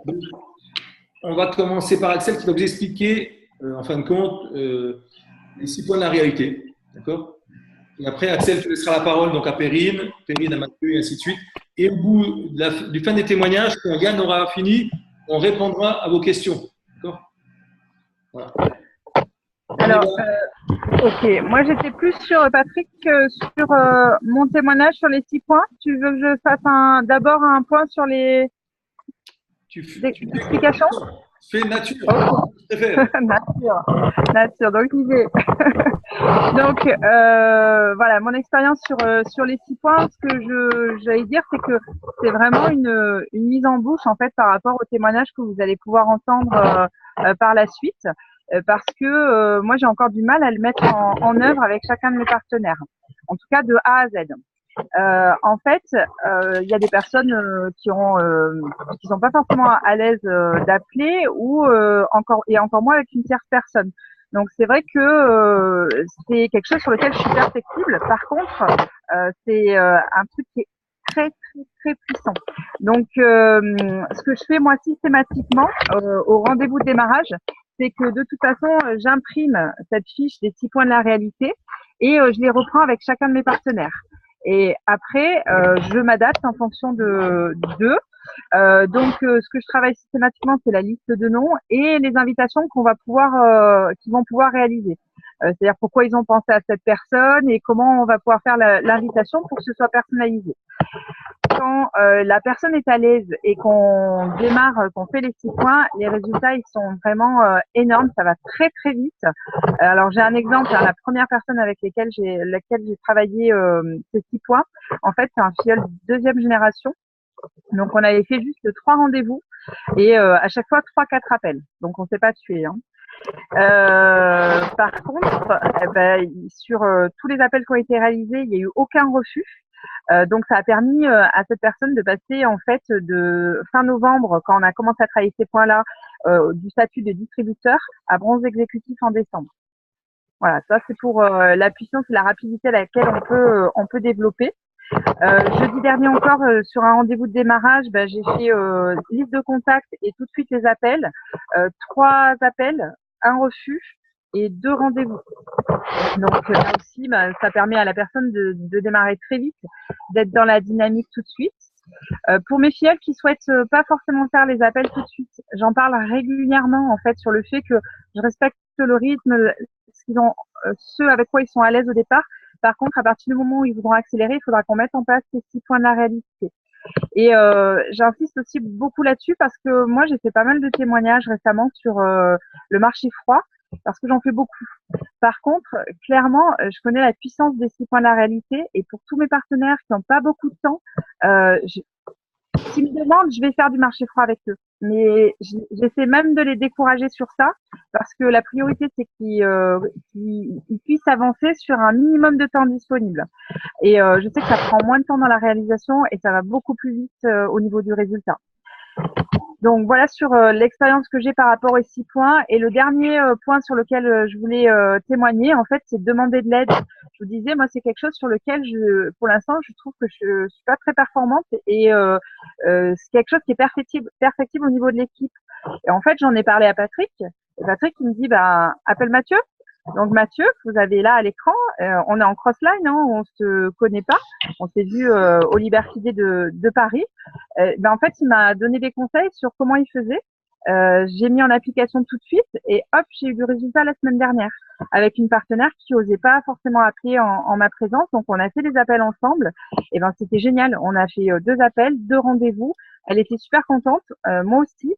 Donc, on va commencer par Axel qui va vous expliquer, en fin de compte, les 6 points de la réalité. D'accord? Et après, Axel te laissera la parole donc à Perrine, Perrine à Mathieu et ainsi de suite. Et au bout du fin des témoignages, quand Yann aura fini, on répondra à vos questions. D'accord? Voilà. On y va. Alors, ok, moi j'étais plus sur Patrick sur mon témoignage sur les 6 points. Tu veux que je fasse d'abord un point sur les Tu fais comme tu explications? sens. Fais nature. Ok, Je préfère. nature, nature. Donc j'y vais. Donc voilà, mon expérience sur les 6 points. Ce que j'allais dire, c'est que c'est vraiment une mise en bouche en fait par rapport au témoignage que vous allez pouvoir entendre par la suite, parce que moi j'ai encore du mal à le mettre en œuvre avec chacun de mes partenaires, en tout cas de A à Z. En fait, il y a des personnes qui sont pas forcément à l'aise d'appeler ou encore moins avec une tierce personne. Donc c'est vrai que c'est quelque chose sur lequel je suis perfectible. Par contre, c'est un truc qui est très très très puissant. Donc ce que je fais moi systématiquement au rendez-vous de démarrage, c'est que de toute façon j'imprime cette fiche des 6 points de la réalité et je les reprends avec chacun de mes partenaires. Et après, je m'adapte en fonction d'eux. Donc, ce que je travaille systématiquement, c'est la liste de noms et les invitations qu'ils vont pouvoir réaliser. C'est-à-dire pourquoi ils ont pensé à cette personne et comment on va pouvoir faire l'invitation pour que ce soit personnalisé. Quand la personne est à l'aise et qu'on démarre, qu'on fait les 6 points, les résultats ils sont vraiment énormes. Ça va très très vite. Alors j'ai un exemple. La première personne avec laquelle j'ai travaillé ces 6 points, en fait c'est un filleul de deuxième génération. Donc on avait fait juste 3 rendez-vous et à chaque fois 3-4 appels. Donc on s'est pas tué. Hein. Par contre, sur tous les appels qui ont été réalisés, il n'y a eu aucun refus. Donc ça a permis à cette personne de passer en fait de fin novembre, quand on a commencé à travailler ces points-là, du statut de distributeur à bronze exécutif en décembre. Voilà, ça c'est pour la puissance et la rapidité à laquelle on peut développer. Jeudi dernier encore, sur un rendez-vous de démarrage, j'ai fait liste de contacts et tout de suite les appels. 3 appels, un refus et 2 rendez-vous. Donc là aussi, ça permet à la personne de démarrer très vite, d'être dans la dynamique tout de suite. Pour mes filles qui souhaitent pas forcément faire les appels tout de suite, j'en parle régulièrement en fait sur le fait que je respecte le rythme, ceux avec quoi ils sont à l'aise au départ. Par contre, à partir du moment où ils voudront accélérer, il faudra qu'on mette en place ces 6 points de la réalité. Et j'insiste aussi beaucoup là-dessus parce que moi, j'ai fait pas mal de témoignages récemment sur le marché froid parce que j'en fais beaucoup. Par contre, clairement, je connais la puissance des 6 points de la réalité et pour tous mes partenaires qui n'ont pas beaucoup de temps, s'ils me demandent, je vais faire du marché froid avec eux. Mais j'essaie même de les décourager sur ça parce que la priorité, c'est qu'ils puissent avancer sur un minimum de temps disponible. Et je sais que ça prend moins de temps dans la réalisation et ça va beaucoup plus vite au niveau du résultat. Donc voilà sur l'expérience que j'ai par rapport aux 6 points. Et le dernier point sur lequel je voulais témoigner, en fait, c'est demander de l'aide. Je vous disais, moi, c'est quelque chose sur lequel pour l'instant, je trouve que je suis pas très performante et c'est quelque chose qui est perfectible au niveau de l'équipe. Et en fait, j'en ai parlé à Patrick. Et Patrick, il me dit, appelle Mathieu. Donc Mathieu, vous avez là à l'écran, on est en crossline, hein, on se connaît pas, on s'est vu au Liberté de Paris. En fait, il m'a donné des conseils sur comment il faisait. J'ai mis en application tout de suite et hop, j'ai eu du résultat la semaine dernière avec une partenaire qui osait pas forcément appeler en ma présence. Donc on a fait des appels ensemble. Et c'était génial. On a fait 2 appels, 2 rendez-vous. Elle était super contente, moi aussi.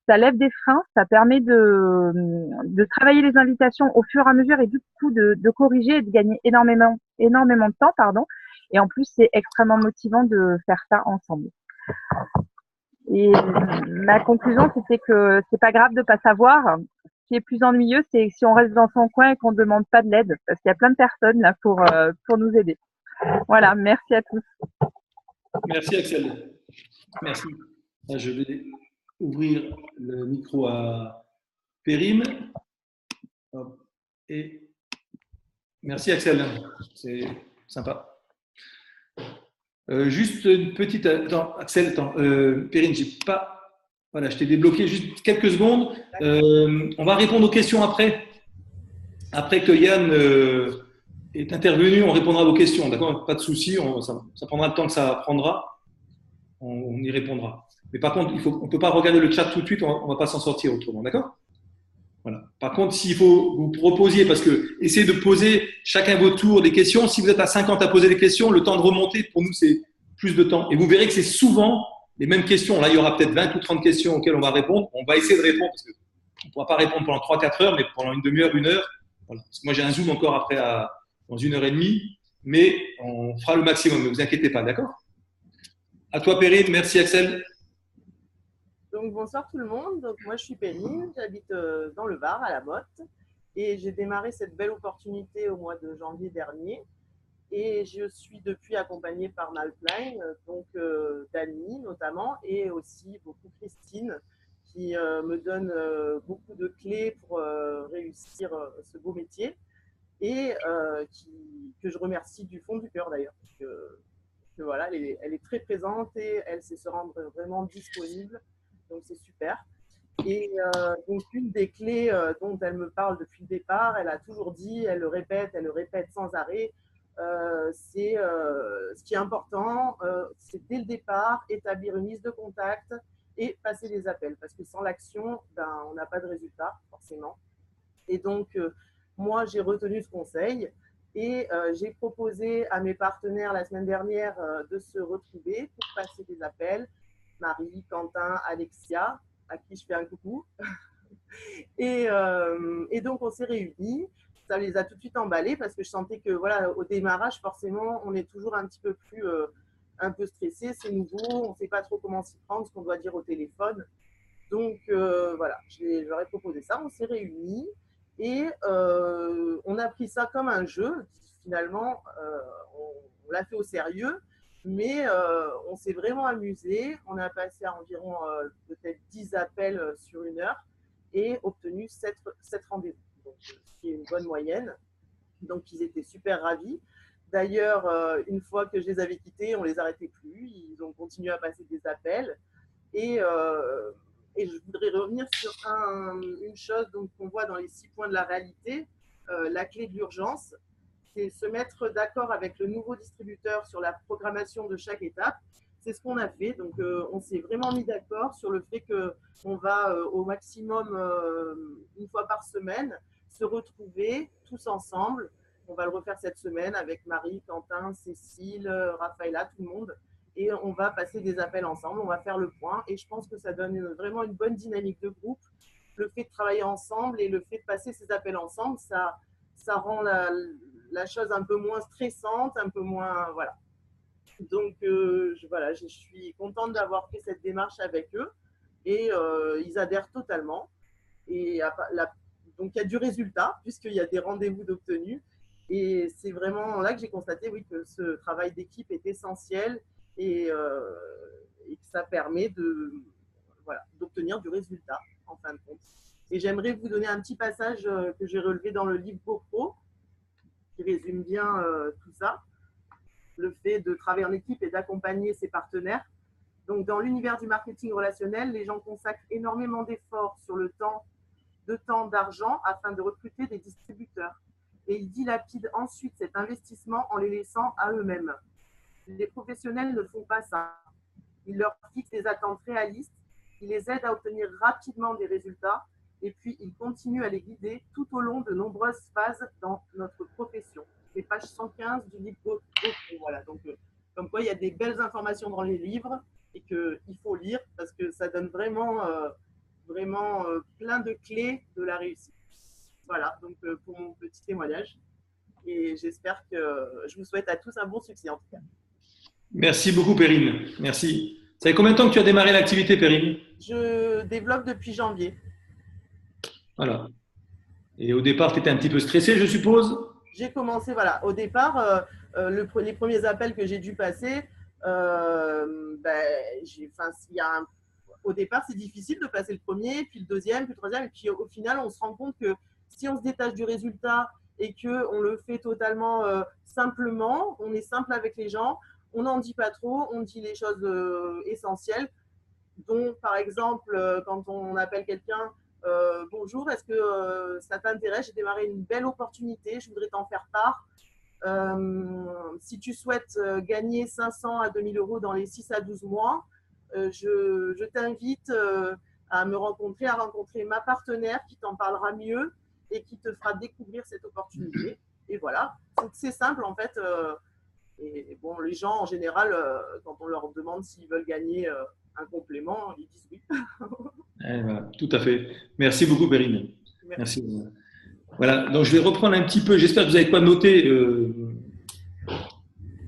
Ça lève des freins, ça permet de travailler les invitations au fur et à mesure et du coup de corriger et de gagner énormément de temps, pardon. Et en plus, c'est extrêmement motivant de faire ça ensemble. Et ma conclusion, c'était que c'est pas grave de pas savoir. Ce qui est plus ennuyeux, c'est si on reste dans son coin et qu'on ne demande pas de l'aide, parce qu'il y a plein de personnes là pour nous aider. Voilà, merci à tous. Merci Axel. Merci. Je vais ouvrir le micro à Perrine. Et merci Axel, c'est sympa. Juste une petite. Attends, Axel, attends. Perrine, j'ai pas Voilà, je t'ai débloqué juste quelques secondes. On va répondre aux questions après. Après que Yann est intervenu, on répondra à vos questions. D'accord? Pas de souci, ça prendra le temps que ça prendra. On y répondra. Mais par contre, on ne peut pas regarder le chat tout de suite, on ne va pas s'en sortir autrement. D'accord? Voilà. Par contre, s'il faut vous proposiez, parce que essayez de poser chacun votre tour des questions. Si vous êtes à 50 à poser des questions, le temps de remonter, pour nous, c'est plus de temps. Et vous verrez que c'est souvent les mêmes questions. Là, il y aura peut-être 20 ou 30 questions auxquelles on va répondre. On va essayer de répondre parce qu'on ne pourra pas répondre pendant 3-4 heures, mais pendant une demi-heure, une heure. Voilà. Parce que moi, j'ai un Zoom encore après dans 1 heure et demie, mais on fera le maximum. Ne vous inquiétez pas, d'accord? À toi, Perrine. Merci, Axel. Donc bonsoir tout le monde, donc moi je suis Perrine, j'habite dans le Var, à La Motte, et j'ai démarré cette belle opportunité au mois de janvier dernier, et je suis depuis accompagnée par ma upline, donc Dani notamment, et aussi beaucoup Christine, qui me donne beaucoup de clés pour réussir ce beau métier, et que je remercie du fond du cœur d'ailleurs, parce que voilà, elle est très présente et elle sait se rendre vraiment disponible. Donc c'est super. Et donc une des clés dont elle me parle depuis le départ, elle a toujours dit, elle le répète sans arrêt, c'est ce qui est important, c'est dès le départ établir une liste de contacts et passer des appels, parce que sans l'action, ben, on n'a pas de résultat forcément. Et donc moi j'ai retenu ce conseil et j'ai proposé à mes partenaires la semaine dernière de se retrouver pour passer des appels. Marie, Quentin, Alexia, à qui je fais un coucou. Et donc, on s'est réunis. Ça les a tout de suite emballés parce que je sentais que, voilà, au démarrage, forcément, on est toujours un petit peu plus un peu stressé. C'est nouveau, on ne sait pas trop comment s'y prendre, ce qu'on doit dire au téléphone. Donc, voilà, je leur ai proposé ça. On s'est réunis et on a pris ça comme un jeu. Finalement, on l'a fait au sérieux. Mais on s'est vraiment amusé. On a passé à environ peut-être 10 appels sur 1 heure et obtenu 7 rendez-vous, donc, ce qui est une bonne moyenne. Donc, ils étaient super ravis. D'ailleurs, une fois que je les avais quittés, on ne les arrêtait plus. Ils ont continué à passer des appels. Et je voudrais revenir sur une chose qu'on voit dans les 6 points de la réalité, la clé de l'urgence. C'est se mettre d'accord avec le nouveau distributeur sur la programmation de chaque étape. C'est ce qu'on a fait. Donc, on s'est vraiment mis d'accord sur le fait qu'on va au maximum 1 fois par semaine se retrouver tous ensemble. On va le refaire cette semaine avec Marie, Quentin, Cécile, Raphaëla, tout le monde. Et on va passer des appels ensemble. On va faire le point. Et je pense que ça donne vraiment une bonne dynamique de groupe. Le fait de travailler ensemble et le fait de passer ces appels ensemble, ça rend la chose un peu moins stressante, un peu moins… Voilà. Donc, voilà, je suis contente d'avoir fait cette démarche avec eux et ils adhèrent totalement. Et donc, il y a du résultat puisqu'il y a des rendez-vous d'obtenus. Et c'est vraiment là que j'ai constaté, oui, que ce travail d'équipe est essentiel et que ça permet d'obtenir du résultat en fin de compte. Et j'aimerais vous donner un petit passage que j'ai relevé dans le livre GoPro qui résume bien tout ça, le fait de travailler en équipe et d'accompagner ses partenaires. Donc, dans l'univers du marketing relationnel, les gens consacrent énormément d'efforts sur le temps, d'argent afin de recruter des distributeurs. Et ils dilapident ensuite cet investissement en les laissant à eux-mêmes. Les professionnels ne font pas ça. Ils leur fixent des attentes réalistes, ils les aident à obtenir rapidement des résultats et puis ils continuent à les guider tout au long de nombreuses phases dans notre profession. C'est page 115 du livre GoPro. Voilà, donc comme quoi il y a des belles informations dans les livres et qu'il faut lire parce que ça donne vraiment plein de clés de la réussite. Voilà, donc pour mon petit témoignage. Et j'espère que je vous souhaite à tous un bon succès en tout cas. Merci beaucoup, Perrine. Merci. Ça fait combien de temps que tu as démarré l'activité, Perrine? Je développe depuis janvier. Voilà. Et au départ, tu étais un petit peu stressée, je suppose? J'ai commencé, voilà, au départ, les premiers appels que j'ai dû passer, au départ, c'est difficile de passer le premier, puis le deuxième, puis le troisième, et puis au final, on se rend compte que si on se détache du résultat et qu'on le fait totalement simplement, on est simple avec les gens, on n'en dit pas trop, on dit les choses essentielles, dont, par exemple, quand on appelle quelqu'un, bonjour, est-ce que ça t'intéresse? J'ai démarré une belle opportunité, je voudrais t'en faire part. Si tu souhaites gagner 500 à 2000 euros dans les 6 à 12 mois, je t'invite à me rencontrer, à rencontrer ma partenaire qui t'en parlera mieux et qui te fera découvrir cette opportunité. Et voilà, c'est simple en fait. Et bon, les gens en général, quand on leur demande s'ils veulent gagner un complément, ils disent oui. Voilà, tout à fait. Merci beaucoup, Perrine. Merci. Merci. Voilà, donc je vais reprendre un petit peu. J'espère que vous avez quoi noter. Il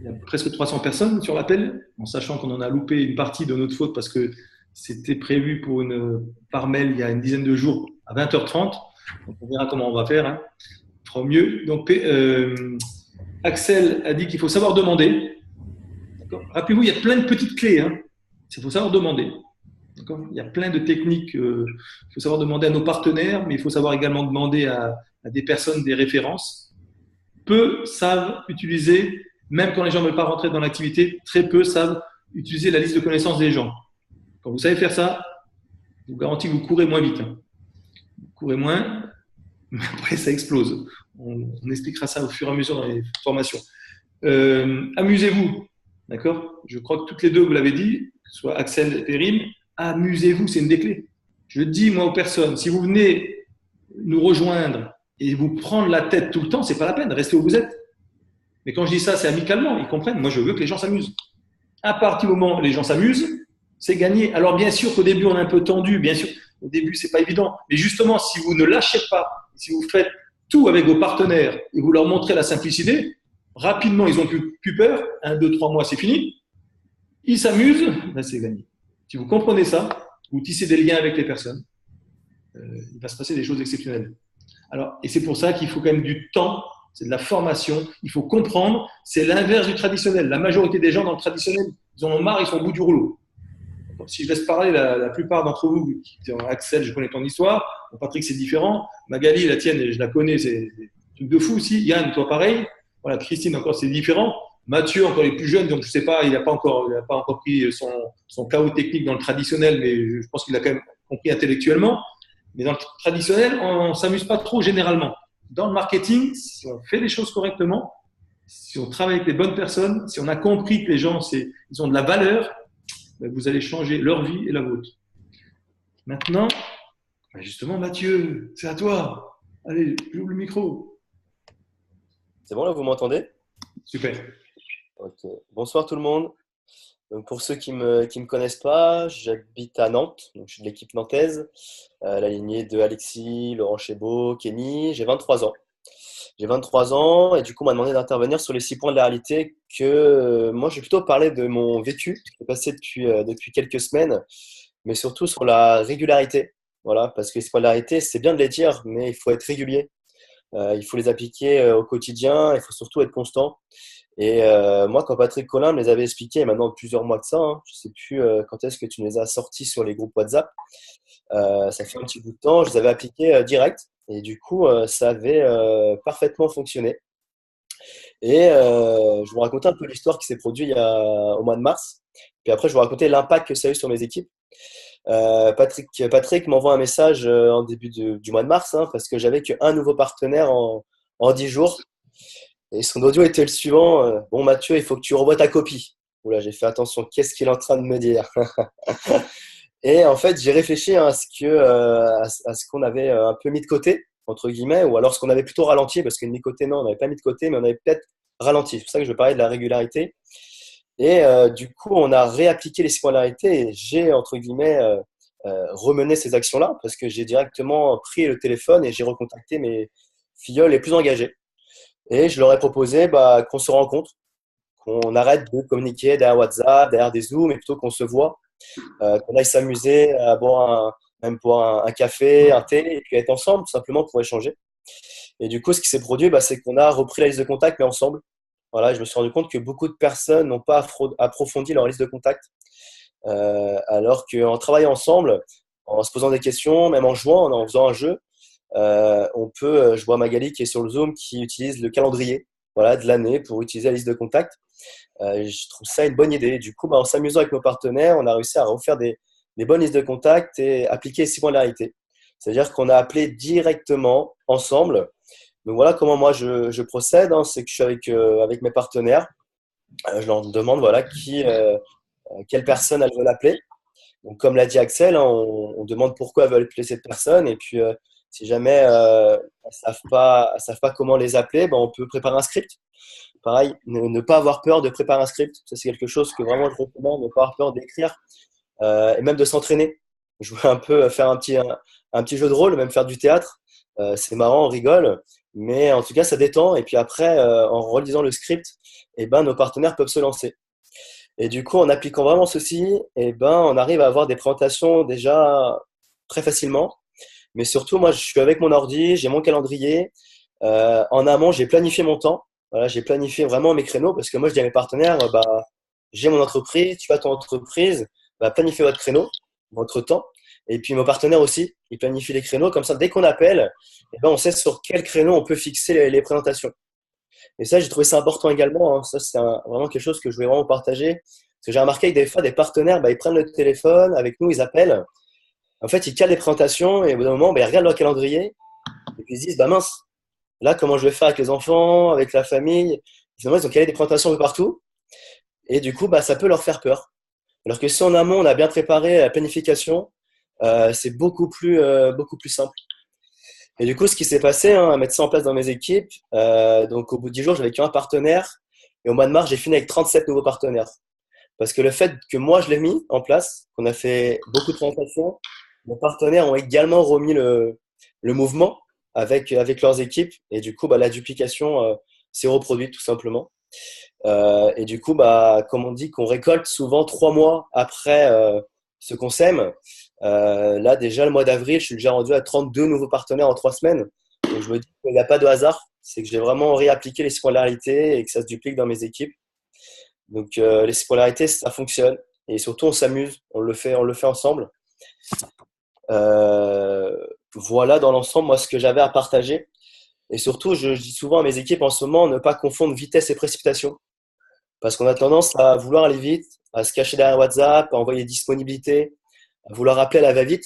y a presque 300 personnes sur l'appel, en sachant qu'on en a loupé une partie de notre faute parce que c'était prévu par mail il y a une dizaine de jours à 20h30. Donc on verra comment on va faire. Hein. On fera au mieux. Donc Axel a dit qu'il faut savoir demander. Rappelez-vous, il y a plein de petites clés. Hein. Il faut savoir demander. Il y a plein de techniques. Il faut savoir demander à nos partenaires, mais il faut savoir également demander à des personnes des références. Peu savent utiliser, même quand les gens ne veulent pas rentrer dans l'activité, très peu savent utiliser la liste de connaissances des gens. Quand vous savez faire ça, je vous garantis que vous courez moins vite. Hein. Vous courez moins, mais après ça explose. On expliquera ça au fur et à mesure dans les formations. Amusez-vous, d'accord? Je crois que toutes les deux, vous l'avez dit, que ce soit Axel et Perrine, amusez-vous, c'est une des clés. Je dis, moi, aux personnes, si vous venez nous rejoindre et vous prendre la tête tout le temps, c'est pas la peine, restez où vous êtes. Mais quand je dis ça, c'est amicalement, ils comprennent. Moi, je veux que les gens s'amusent. À partir du moment où les gens s'amusent, c'est gagné. Alors, bien sûr qu'au début, on est un peu tendu, bien sûr, au début, c'est pas évident. Mais justement, si vous ne lâchez pas, si vous faites tout avec vos partenaires et vous leur montrez la simplicité, rapidement, ils n'ont plus peur. 1, 2, 3 mois, c'est fini. Ils s'amusent, ben c'est gagné. Si vous comprenez ça, vous tissez des liens avec les personnes, il va se passer des choses exceptionnelles. Alors, et c'est pour ça qu'il faut quand même du temps, c'est de la formation, il faut comprendre, c'est l'inverse du traditionnel. La majorité des gens dans le traditionnel, ils en ont marre, ils sont au bout du rouleau. Donc, si je laisse parler la plupart d'entre vous, Axel, je connais ton histoire, Patrick, c'est différent, Magali, la tienne, je la connais, c'est un truc de fou aussi, Yann, toi pareil, voilà, Christine, encore, c'est différent. Mathieu, encore les plus jeunes, donc je sais pas, il n'a pas encore pris son chaos technique dans le traditionnel, mais je pense qu'il a quand même compris intellectuellement. Mais dans le traditionnel, on ne s'amuse pas trop généralement. Dans le marketing, si on fait les choses correctement, si on travaille avec les bonnes personnes, si on a compris que les gens, ils ont de la valeur, ben vous allez changer leur vie et la vôtre. Maintenant, ben justement, Mathieu, c'est à toi. Allez, j'ouvre le micro. C'est bon là, vous m'entendez? Super. Ok. Bonsoir tout le monde. Donc, pour ceux qui me connaissent pas, j'habite à Nantes, donc je suis de l'équipe nantaise, la lignée de Alexis, Laurent Chébeau, Kenny. J'ai 23 ans. J'ai 23 ans et du coup, on m'a demandé d'intervenir sur les 6 points de la réalité que moi, je vais plutôt parler de mon vécu qui est passé depuis quelques semaines, mais surtout sur la régularité. Voilà, parce que les 6 points de la réalité, c'est bien de les dire, mais il faut être régulier. Il faut les appliquer au quotidien, il faut surtout être constant. Et moi, quand Patrick Collin me les avait expliqués, maintenant plusieurs mois de ça, hein, je ne sais plus quand est-ce que tu me les as sortis sur les groupes WhatsApp, ça fait un petit bout de temps, je les avais appliqués direct. Et du coup, ça avait parfaitement fonctionné. Et je vous racontais un peu l'histoire qui s'est produite au mois de mars. Puis après, je vous racontais l'impact que ça a eu sur mes équipes. Patrick m'envoie un message en début du mois de mars, hein, parce que j'avais qu'un nouveau partenaire en 10 jours. Et son audio était le suivant. Bon, Mathieu, il faut que tu revoies ta copie. Oula, j'ai fait attention. Qu'est-ce qu'il est en train de me dire? Et en fait, j'ai réfléchi à ce qu'on avait un peu mis de côté, entre guillemets, ou alors ce qu'on avait plutôt ralenti, parce que mis de côté, non, on n'avait pas mis de côté, mais on avait peut-être ralenti. C'est pour ça que je vais parler de la régularité. Et du coup, on a réappliqué les singularités et j'ai, entre guillemets, remené ces actions-là, parce que j'ai directement pris le téléphone et j'ai recontacté mes filleuls les plus engagés. Et je leur ai proposé qu'on se rencontre, qu'on arrête de communiquer derrière WhatsApp, derrière des Zooms, et plutôt qu'on se voit, qu'on aille s'amuser à même boire un café, un thé, et puis être ensemble, tout simplement pour échanger. Et du coup, ce qui s'est produit, c'est qu'on a repris la liste de contacts, mais ensemble. Voilà, je me suis rendu compte que beaucoup de personnes n'ont pas approfondi leur liste de contacts, alors qu'en travaillant ensemble, en se posant des questions, même en jouant, en faisant un jeu, je vois Magali qui est sur le Zoom qui utilise le calendrier, voilà, de l'année pour utiliser la liste de contacts. Je trouve ça une bonne idée. Du coup, en s'amusant avec nos partenaires, on a réussi à refaire des des bonnes listes de contacts et appliquer les 6 points de la réalité. C'est-à-dire qu'on a appelé directement ensemble. Donc voilà comment moi je procède, hein. C'est que je suis avec mes partenaires. Je leur demande voilà, quelle personne elles veulent appeler. Donc, comme l'a dit Axel, hein, on demande pourquoi elles veulent appeler cette personne. Et puis, si jamais elles ne savent pas comment les appeler, ben, on peut préparer un script. Pareil, ne pas avoir peur de préparer un script. Ça, c'est quelque chose que vraiment je recommande, ne pas avoir peur d'écrire et même de s'entraîner. Je voulais un peu faire un petit jeu de rôle, même faire du théâtre. C'est marrant, on rigole. Mais en tout cas, ça détend. Et puis après, en relisant le script, eh ben, nos partenaires peuvent se lancer. Et du coup, en appliquant vraiment ceci, eh ben, on arrive à avoir des présentations déjà très facilement. Mais surtout, moi, je suis avec mon ordi, j'ai mon calendrier. En amont, j'ai planifié mon temps. Voilà, j'ai planifié vraiment mes créneaux parce que moi, je dis à mes partenaires, bah, j'ai mon entreprise, tu as ton entreprise, bah, planifiez votre créneau, votre temps. Et puis, mes partenaires aussi, ils planifient les créneaux. Comme ça, dès qu'on appelle, eh ben, on sait sur quel créneau on peut fixer les présentations. Et ça, j'ai trouvé ça important également, hein. Ça, c'est vraiment quelque chose que je voulais vraiment partager. Parce que j'ai remarqué que des fois, des partenaires, bah, ils prennent le téléphone avec nous, ils appellent. En fait, ils calent des présentations et au bout d'un moment, bah, ils regardent leur calendrier et puis ils se disent, bah mince, là, comment je vais faire avec les enfants, avec la famille? Finalement, ils ont calé des présentations un peu partout. Et du coup, bah, ça peut leur faire peur. Alors que si en amont, on a bien préparé la planification, c'est beaucoup plus simple. Et du coup, ce qui s'est passé, hein, à mettre ça en place dans mes équipes, donc au bout de 10 jours, j'avais qu'un partenaire. Et au mois de mars, j'ai fini avec 37 nouveaux partenaires. Parce que le fait que moi, je l'ai mis en place, qu'on a fait beaucoup de présentations, mes partenaires ont également remis le mouvement avec leurs équipes. Et du coup, bah, la duplication s'est reproduite tout simplement. Et du coup, bah, comme on dit, qu'on récolte souvent 3 mois après ce qu'on sème. Là, déjà, le mois d'avril, je suis déjà rendu à 32 nouveaux partenaires en 3 semaines. Donc, je me dis qu'il n'y a pas de hasard. C'est que j'ai vraiment réappliqué les polarités et que ça se duplique dans mes équipes. Donc, les polarités, ça fonctionne. Et surtout, on s'amuse. On le fait ensemble. Voilà, dans l'ensemble, moi, ce que j'avais à partager. Et surtout, je dis souvent à mes équipes en ce moment, ne pas confondre vitesse et précipitation. Parce qu'on a tendance à vouloir aller vite, à se cacher derrière WhatsApp, à envoyer disponibilité, à vouloir appeler à la va-vite,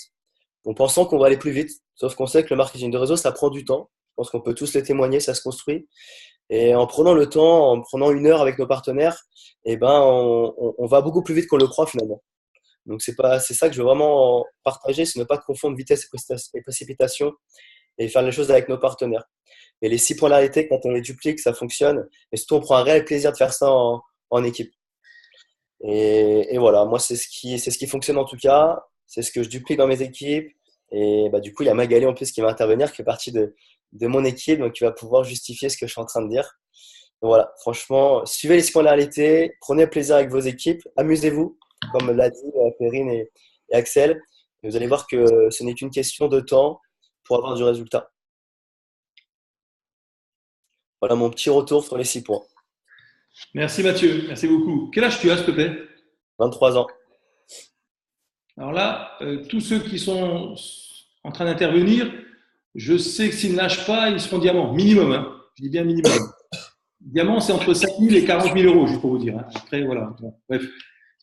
en pensant qu'on va aller plus vite. Sauf qu'on sait que le marketing de réseau, ça prend du temps. Je pense qu'on peut tous le témoigner, ça se construit. Et en prenant le temps, en prenant 1 heure avec nos partenaires, eh ben, on va beaucoup plus vite qu'on le croit finalement. Donc, c'est ça que je veux vraiment partager, c'est ne pas confondre vitesse et précipitation et faire les choses avec nos partenaires. Et les 6 polarités, quand on les duplique, ça fonctionne. Et surtout, on prend un réel plaisir de faire ça en équipe. Et voilà, moi, c'est ce qui fonctionne en tout cas. C'est ce que je duplique dans mes équipes. Et bah, du coup, il y a Magali en plus qui va intervenir, qui fait partie de mon équipe, donc qui va pouvoir justifier ce que je suis en train de dire. Donc voilà, franchement, suivez les 6 polarités, prenez plaisir avec vos équipes, amusez-vous, comme l'a dit Perrine et Axel. Et vous allez voir que ce n'est qu'une question de temps pour avoir du résultat. Voilà mon petit retour sur les 6 points. Merci Mathieu, merci beaucoup. Quel âge tu as, s'il te plaît? 23 ans. Alors là, tous ceux qui sont en train d'intervenir, je sais que s'ils ne lâchent pas, ils seront diamants, minimum. Hein. Je dis bien minimum. Diamant, c'est entre 5 000 et 40 000 euros, juste pour vous dire. Hein. Après, voilà. Bon, bref,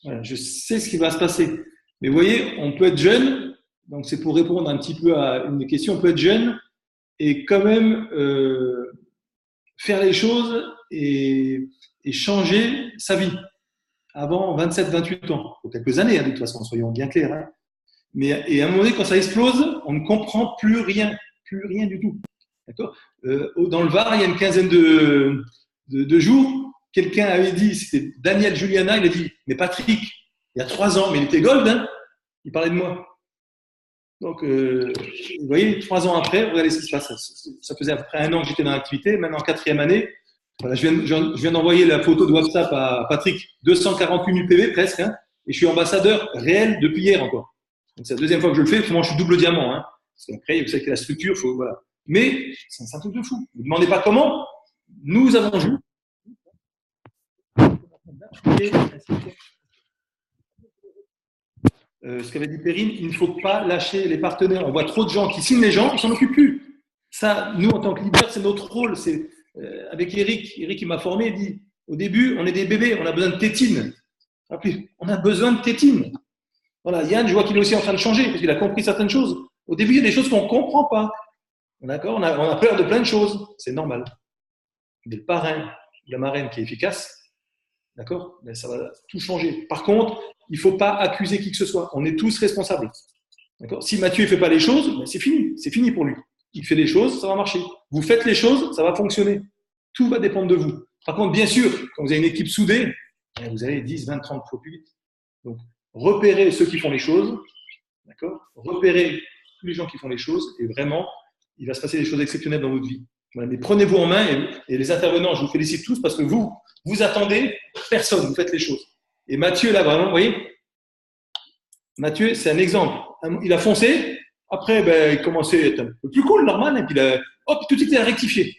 voilà, je sais ce qui va se passer. Mais vous voyez, on peut être jeune, donc c'est pour répondre un petit peu à une question, on peut être jeune et quand même faire les choses et changer sa vie avant 27-28 ans. Pour quelques années, hein, de toute façon, soyons bien clairs. Hein. Et à un moment donné, quand ça explose, on ne comprend plus rien du tout. D'accord. Dans le Var, il y a une quinzaine de jours, quelqu'un avait dit, c'était Daniel Juliana, il a dit, mais Patrick, il y a 3 ans, mais il était gold, hein, il parlait de moi. Donc, vous voyez, 3 ans après, regardez ce qui se passe. Ça faisait à peu près 1 an que j'étais dans l'activité, maintenant 4e année. Voilà, je viens d'envoyer la photo de WhatsApp à Patrick, 248 000 PV presque, hein, et je suis ambassadeur réel depuis hier encore. Donc, c'est la 2e fois que je le fais, moi je suis double diamant. Hein, parce qu'après, vous savez que la structure, voilà. Mais c'est un truc de fou. Ne me demandez pas comment. Nous avons joué. Ce qu'avait dit Perrine, il ne faut pas lâcher les partenaires. On voit trop de gens qui signent les gens, ils ne s'en occupent plus. Ça, nous, en tant que leader, c'est notre rôle. C'est, avec Eric, il m'a formé, il dit, au début, on est des bébés, on a besoin de tétine. On a besoin de tétine. Voilà, Yann, je vois qu'il est aussi en train de changer parce qu'il a compris certaines choses. Au début, il y a des choses qu'on ne comprend pas. D'accord, on a peur de plein de choses. C'est normal. Mais le parrain, la marraine qui est efficace, d'accord, ben, ça va tout changer. Par contre, il ne faut pas accuser qui que ce soit. On est tous responsables. D'accord. Si Mathieu ne fait pas les choses, ben, c'est fini. C'est fini pour lui. Il fait les choses, ça va marcher. Vous faites les choses, ça va fonctionner. Tout va dépendre de vous. Par contre, bien sûr, quand vous avez une équipe soudée, vous allez 10, 20, 30 fois plus vite. Donc, repérez ceux qui font les choses, d'accord. Repérez tous les gens qui font les choses et vraiment, il va se passer des choses exceptionnelles dans votre vie. Voilà, mais prenez-vous en main et les intervenants, je vous félicite tous parce que vous attendez personne, vous faites les choses. Et Mathieu, là, vraiment, vous voyez, Mathieu, c'est un exemple. Il a foncé, après, ben, il commençait à être un peu plus cool, normal, et puis hop, tout de suite, il a rectifié.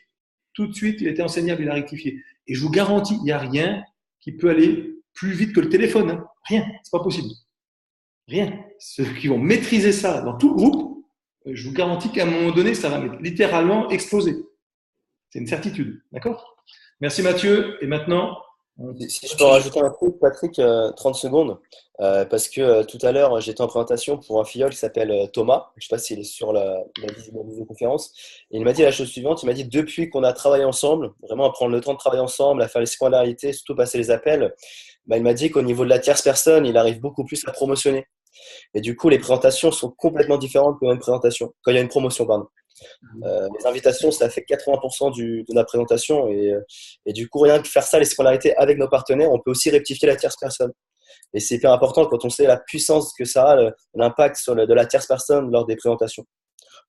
Tout de suite, il était enseignable, il a rectifié. Et je vous garantis, il n'y a rien qui peut aller plus vite que le téléphone. Hein. Rien, c'est pas possible. Rien. Ceux qui vont maîtriser ça dans tout le groupe, je vous garantis qu'à un moment donné, ça va littéralement exploser. C'est une certitude. D'accord? Merci Mathieu. Et maintenant, Si je peux rajouter un truc, Patrick, 30 secondes, parce que tout à l'heure, j'étais en présentation pour un filleul qui s'appelle Thomas. Je ne sais pas s'il est sur la visioconférence. Et il m'a dit la chose suivante, il m'a dit depuis qu'on a travaillé ensemble, vraiment à prendre le temps de travailler ensemble, à faire les scolarités, surtout passer les appels, bah, il m'a dit qu'au niveau de la tierce personne, il arrive beaucoup plus à promotionner. Et du coup, les présentations sont complètement différentes quand il y a une promotion, pardon. Les invitations, ça fait 80% de la présentation et du coup, rien que faire ça, les scolarités avec nos partenaires, on peut aussi rectifier la tierce personne. Et c'est hyper important quand on sait la puissance que ça a, l'impact de la tierce personne lors des présentations.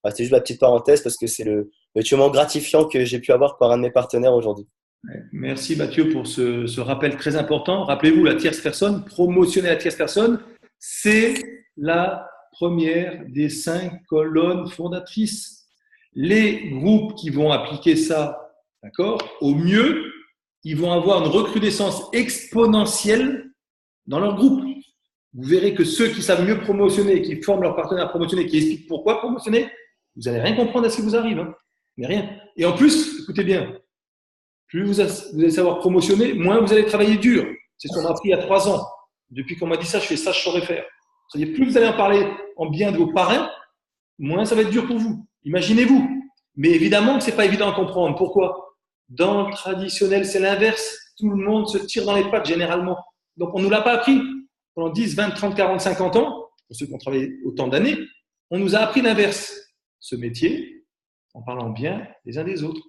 Voilà, c'est juste la petite parenthèse parce que c'est le moment gratifiant que j'ai pu avoir par un de mes partenaires aujourd'hui. Merci Mathieu pour ce rappel très important. Rappelez-vous, la tierce personne, promotionner la tierce personne, c'est la première des 5 colonnes fondatrices. Les groupes qui vont appliquer ça, d'accord, au mieux, ils vont avoir une recrudescence exponentielle dans leur groupe. Vous verrez que ceux qui savent mieux promotionner, qui forment leurs partenaires à promotionner, qui expliquent pourquoi promotionner, vous n'allez rien comprendre à ce qui vous arrive. Hein. Mais rien. Et en plus, écoutez bien, plus vous allez savoir promotionner, moins vous allez travailler dur. C'est ce qu'on m'a appris il y a 3 ans. Depuis qu'on m'a dit ça, je fais ça, je saurais faire. C'est-à-dire, plus vous allez en parler en bien de vos parrains, moins ça va être dur pour vous. Imaginez-vous. Mais évidemment que ce n'est pas évident à comprendre. Pourquoi? Dans le traditionnel, c'est l'inverse. Tout le monde se tire dans les pattes généralement. Donc, on ne nous l'a pas appris. Pendant 10, 20, 30, 40, 50 ans, pour ceux qui ont travaillé autant d'années, on nous a appris l'inverse. Ce métier, en parlant bien les uns des autres.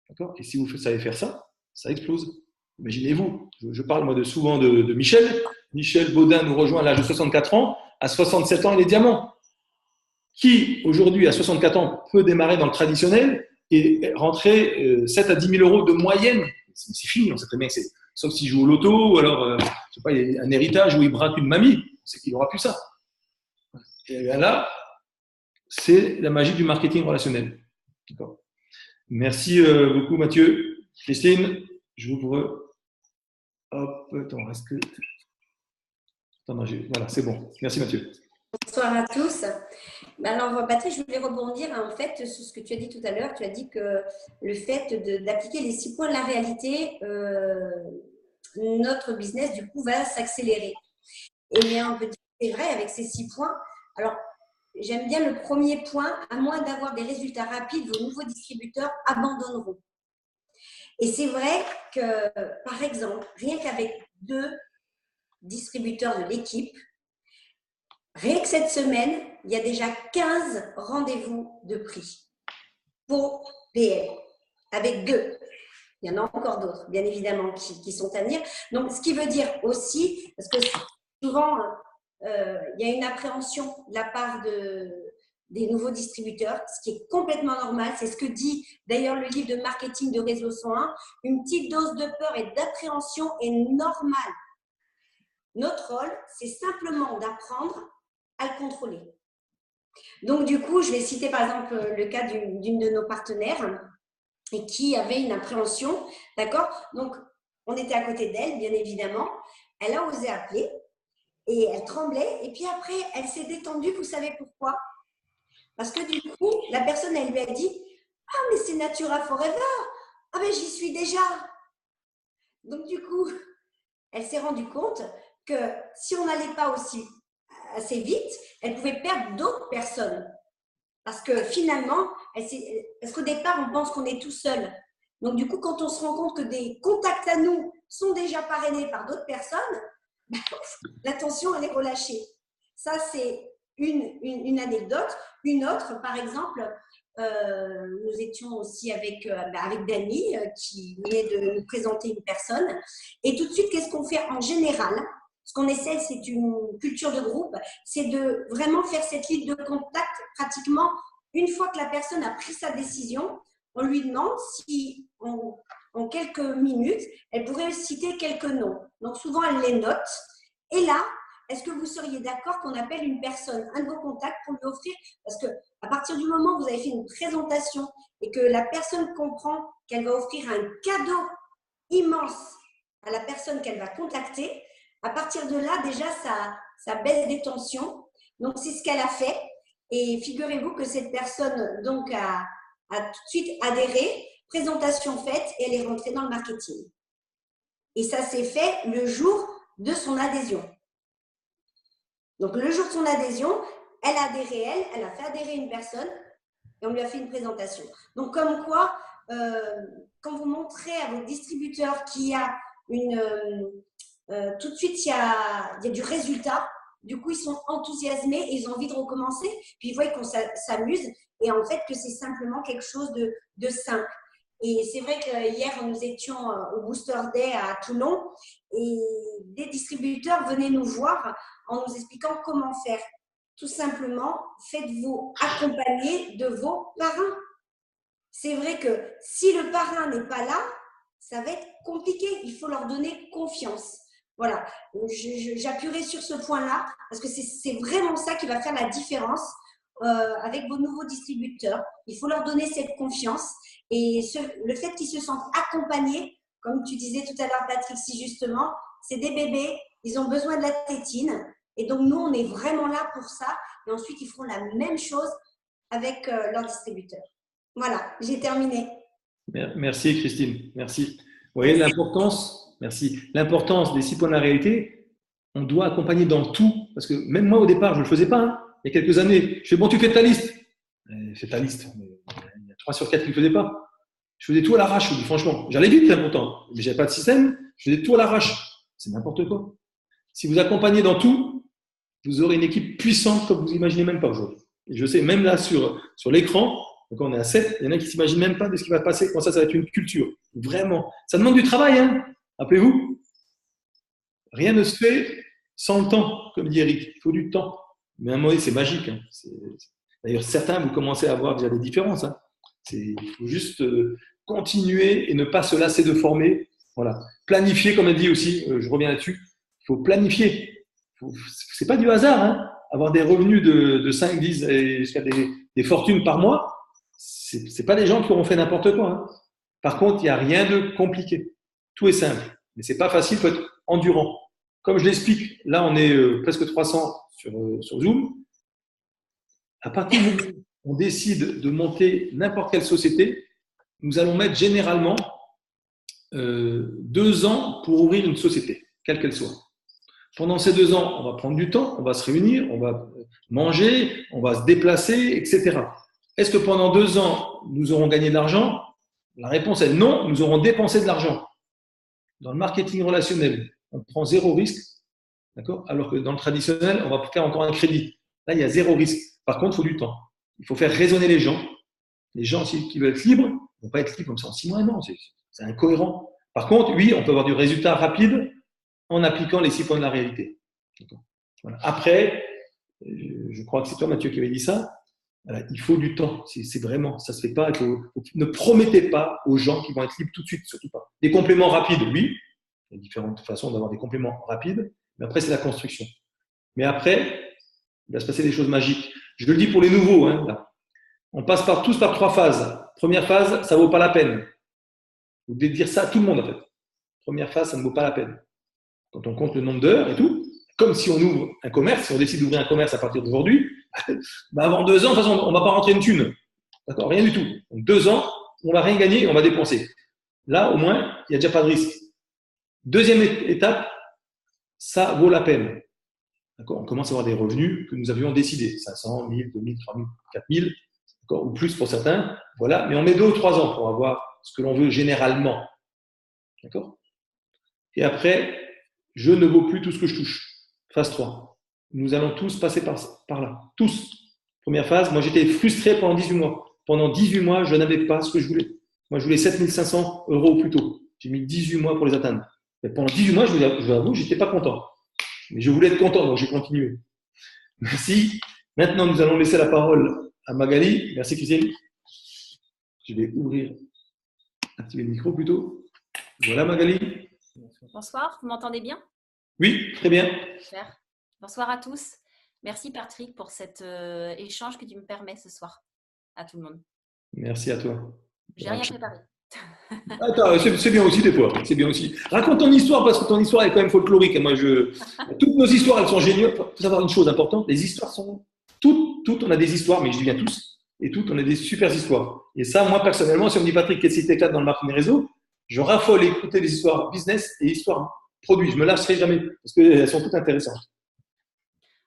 D'accord? Et si vous savez faire ça, ça explose. Imaginez-vous, je parle moi souvent de Michel. Michel Baudin nous rejoint à l'âge de 64 ans. À 67 ans, il est diamant. Qui, aujourd'hui, à 64 ans, peut démarrer dans le traditionnel et rentrer 7 à 10 000 euros de moyenne? C'est fini, on sait très bien que c'est. Sauf s'il joue au loto ou alors, je sais pas, il y a un héritage où il braque une mamie. On sait qu'il n'aura plus ça. Et bien là, c'est la magie du marketing relationnel. D'accord. Merci beaucoup, Mathieu. Christine, j'ouvre. Hop, attends, est-ce que. Attends, non, voilà, c'est bon. Merci, Mathieu. Bonsoir à tous. Alors, Patrick, je voulais rebondir en fait sur ce que tu as dit tout à l'heure. Tu as dit que le fait d'appliquer les 6 points de la réalité, notre business, du coup, va s'accélérer. Et bien, on peut dire que c'est vrai avec ces 6 points. Alors, j'aime bien le premier point. À moins d'avoir des résultats rapides, vos nouveaux distributeurs abandonneront. Et c'est vrai que, par exemple, rien qu'avec 2 distributeurs de l'équipe, rien que cette semaine, il y a déjà 15 rendez-vous de prix pour PL, avec 2. Il y en a encore d'autres, bien évidemment, qui sont à venir. Donc, ce qui veut dire aussi, parce que souvent, il y a une appréhension de la part des nouveaux distributeurs, ce qui est complètement normal. C'est ce que dit d'ailleurs le livre de marketing de Réseau 101. Une petite dose de peur et d'appréhension est normale. Notre rôle, c'est simplement d'apprendre à le contrôler. Donc, du coup, je vais citer par exemple le cas d'une de nos partenaires et qui avait une appréhension, d'accord? Donc, on était à côté d'elle, bien évidemment. Elle a osé appeler et elle tremblait. Et puis après, elle s'est détendue. Vous savez pourquoi? Parce que du coup, la personne, elle lui a dit « Ah, mais c'est Natura Forever. Ah, ben j'y suis déjà. » Donc, du coup, elle s'est rendue compte que si on n'allait pas aussi assez vite, elle pouvait perdre d'autres personnes. Parce que finalement, parce qu'au départ, on pense qu'on est tout seul. Donc, du coup, quand on se rend compte que des contacts à nous sont déjà parrainés par d'autres personnes, l'attention, elle est relâchée. Ça, c'est une anecdote. Une autre, par exemple, nous étions aussi avec Dany, qui venait de nous présenter une personne. Et tout de suite, qu'est-ce qu'on fait en général? Ce qu'on essaie, c'est une culture de groupe, c'est de vraiment faire cette ligne de contact pratiquement une fois que la personne a pris sa décision. On lui demande si, en quelques minutes, elle pourrait citer quelques noms. Donc, souvent, elle les note. Et là, est-ce que vous seriez d'accord qu'on appelle une personne, un de vos contacts, pour lui offrir, parce qu'à partir du moment où vous avez fait une présentation et que la personne comprend qu'elle va offrir un cadeau immense à la personne qu'elle va contacter, à partir de là, déjà, ça baisse des tensions. Donc, c'est ce qu'elle a fait. Et figurez-vous que cette personne donc, a tout de suite adhéré, présentation faite, et elle est rentrée dans le marketing. Et ça s'est fait le jour de son adhésion. Donc, le jour de son adhésion, elle a adhéré, elle a fait adhérer une personne et on lui a fait une présentation. Donc, comme quoi, quand vous montrez à votre distributeur qu'il y a tout de suite, il y a du résultat. Du coup, ils sont enthousiasmés et ils ont envie de recommencer. Puis, ils voient qu'on s'amuse et en fait, que c'est simplement quelque chose de simple. Et c'est vrai que hier, nous étions au Booster Day à Toulon et des distributeurs venaient nous voir en nous expliquant comment faire. Tout simplement, faites-vous accompagner de vos parrains. C'est vrai que si le parrain n'est pas là, ça va être compliqué. Il faut leur donner confiance. Voilà, j'appuierai sur ce point-là parce que c'est vraiment ça qui va faire la différence avec vos nouveaux distributeurs. Il faut leur donner cette confiance et le fait qu'ils se sentent accompagnés, comme tu disais tout à l'heure Patrick, si justement, c'est des bébés, ils ont besoin de la tétine et donc nous, on est vraiment là pour ça et ensuite, ils feront la même chose avec leurs distributeurs. Voilà, j'ai terminé. Merci Christine, merci. Vous voyez l'importance, merci. L'importance des 6 points de la réalité, on doit accompagner dans tout. Parce que même moi au départ, je ne le faisais pas. Hein. Il y a quelques années, je fais bon, tu fais ta liste. Fais ta liste. Il y a 3 sur 4 qui ne le faisaient pas. Je faisais tout à l'arrache, franchement. J'allais vite, hein, pourtant. Mais je n'avais pas de système. Je faisais tout à l'arrache. C'est n'importe quoi. Si vous accompagnez dans tout, vous aurez une équipe puissante comme vous n'imaginez même pas aujourd'hui. Et je sais, même là sur l'écran, donc on est à 7, il y en a qui ne s'imaginent même pas de ce qui va passer quand ça va être une culture. Vraiment. Ça demande du travail, hein. Rappelez-vous. Rien ne se fait sans le temps, comme dit Eric. Il faut du temps. Mais à un moment, c'est magique. Hein. D'ailleurs, certains, vous commencez à voir déjà des différences. Hein. Il faut juste continuer et ne pas se lasser de former. Voilà. Planifier, comme elle dit aussi, je reviens là-dessus. Il faut planifier. Ce n'est pas du hasard. Hein. Avoir des revenus de 5, 10 et jusqu'à des fortunes par mois, ce n'est pas des gens qui auront fait n'importe quoi. Hein. Par contre, il n'y a rien de compliqué. Tout est simple. Mais ce n'est pas facile, il faut être endurant. Comme je l'explique, là, on est presque 300 sur Zoom. À partir du moment où on décide de monter n'importe quelle société, nous allons mettre généralement 2 ans pour ouvrir une société, quelle qu'elle soit. Pendant ces 2 ans, on va prendre du temps, on va se réunir, on va manger, on va se déplacer, etc. Est-ce que pendant 2 ans, nous aurons gagné de l'argent? La réponse est non, nous aurons dépensé de l'argent. Dans le marketing relationnel, on prend 0 risque, d'accord? Alors que dans le traditionnel, on va faire encore un crédit. Là, il y a 0 risque. Par contre, il faut du temps. Il faut faire raisonner les gens. Les gens qui veulent être libres ne vont pas être libres comme ça en 6 mois. Non, c'est incohérent. Par contre, oui, on peut avoir du résultat rapide en appliquant les 6 points de la réalité. Voilà. Après, je crois que c'est toi, Mathieu, qui avait dit ça. Voilà, il faut du temps. C'est vraiment, ça ne se fait pas. Ne promettez pas aux gens qui vont être libres tout de suite, surtout pas. Des compléments rapides, oui. Il y a différentes façons d'avoir des compléments rapides. Mais après, c'est la construction. Mais après, il va se passer des choses magiques. Je le dis pour les nouveaux. Hein, là. On passe tous par 3 phases. Première phase, ça ne vaut pas la peine. Vous devez dire ça à tout le monde, en fait. Première phase, ça ne vaut pas la peine. Quand on compte le nombre d'heures et tout, comme si on ouvre un commerce, si on décide d'ouvrir un commerce à partir d'aujourd'hui, avant 2 ans, de toute façon, on ne va pas rentrer une thune. D'accord? Rien du tout. Donc 2 ans, on ne va rien gagner et on va dépenser. Là, au moins, il n'y a déjà pas de risque. Deuxième étape, ça vaut la peine. D'accord, on commence à avoir des revenus que nous avions décidés, 500, 1000, 2000, 3000, 4000, d'accord, ou plus pour certains. Voilà, mais on met 2 ou 3 ans pour avoir ce que l'on veut généralement. D'accord. Et après, je ne vaux plus tout ce que je touche. Phase 3. Nous allons tous passer par là. Tous. Première phase, moi j'étais frustré pendant 18 mois. Pendant 18 mois, je n'avais pas ce que je voulais. Moi, je voulais 7500 € au plus tôt. J'ai mis 18 mois pour les atteindre. Mais pendant 18 mois, je vous avoue, je n'étais pas content. Mais je voulais être content, donc j'ai continué. Merci. Maintenant, nous allons laisser la parole à Magali. Merci, Christine. Je vais activer le micro plutôt. Voilà, Magali. Bonsoir, vous m'entendez bien? Oui, très bien. Super. Bonsoir à tous. Merci Patrick pour cet échange que tu me permets ce soir à tout le monde. Merci à toi. J'ai rien préparé. Attends, c'est bien aussi des fois. C'est bien aussi. Raconte ton histoire parce que ton histoire est quand même folklorique. Moi, toutes nos histoires, elles sont géniales. Il faut savoir une chose importante. Les histoires sont toutes. On a des histoires, mais je dis bien tous. Et toutes, on a des super histoires. Et ça, moi personnellement, si on me dit Patrick, qu'est-ce qui t'éclate dans le marketing réseau, je raffole écouter les histoires business et histoires produits. Je me lâcherai jamais parce qu'elles sont toutes intéressantes.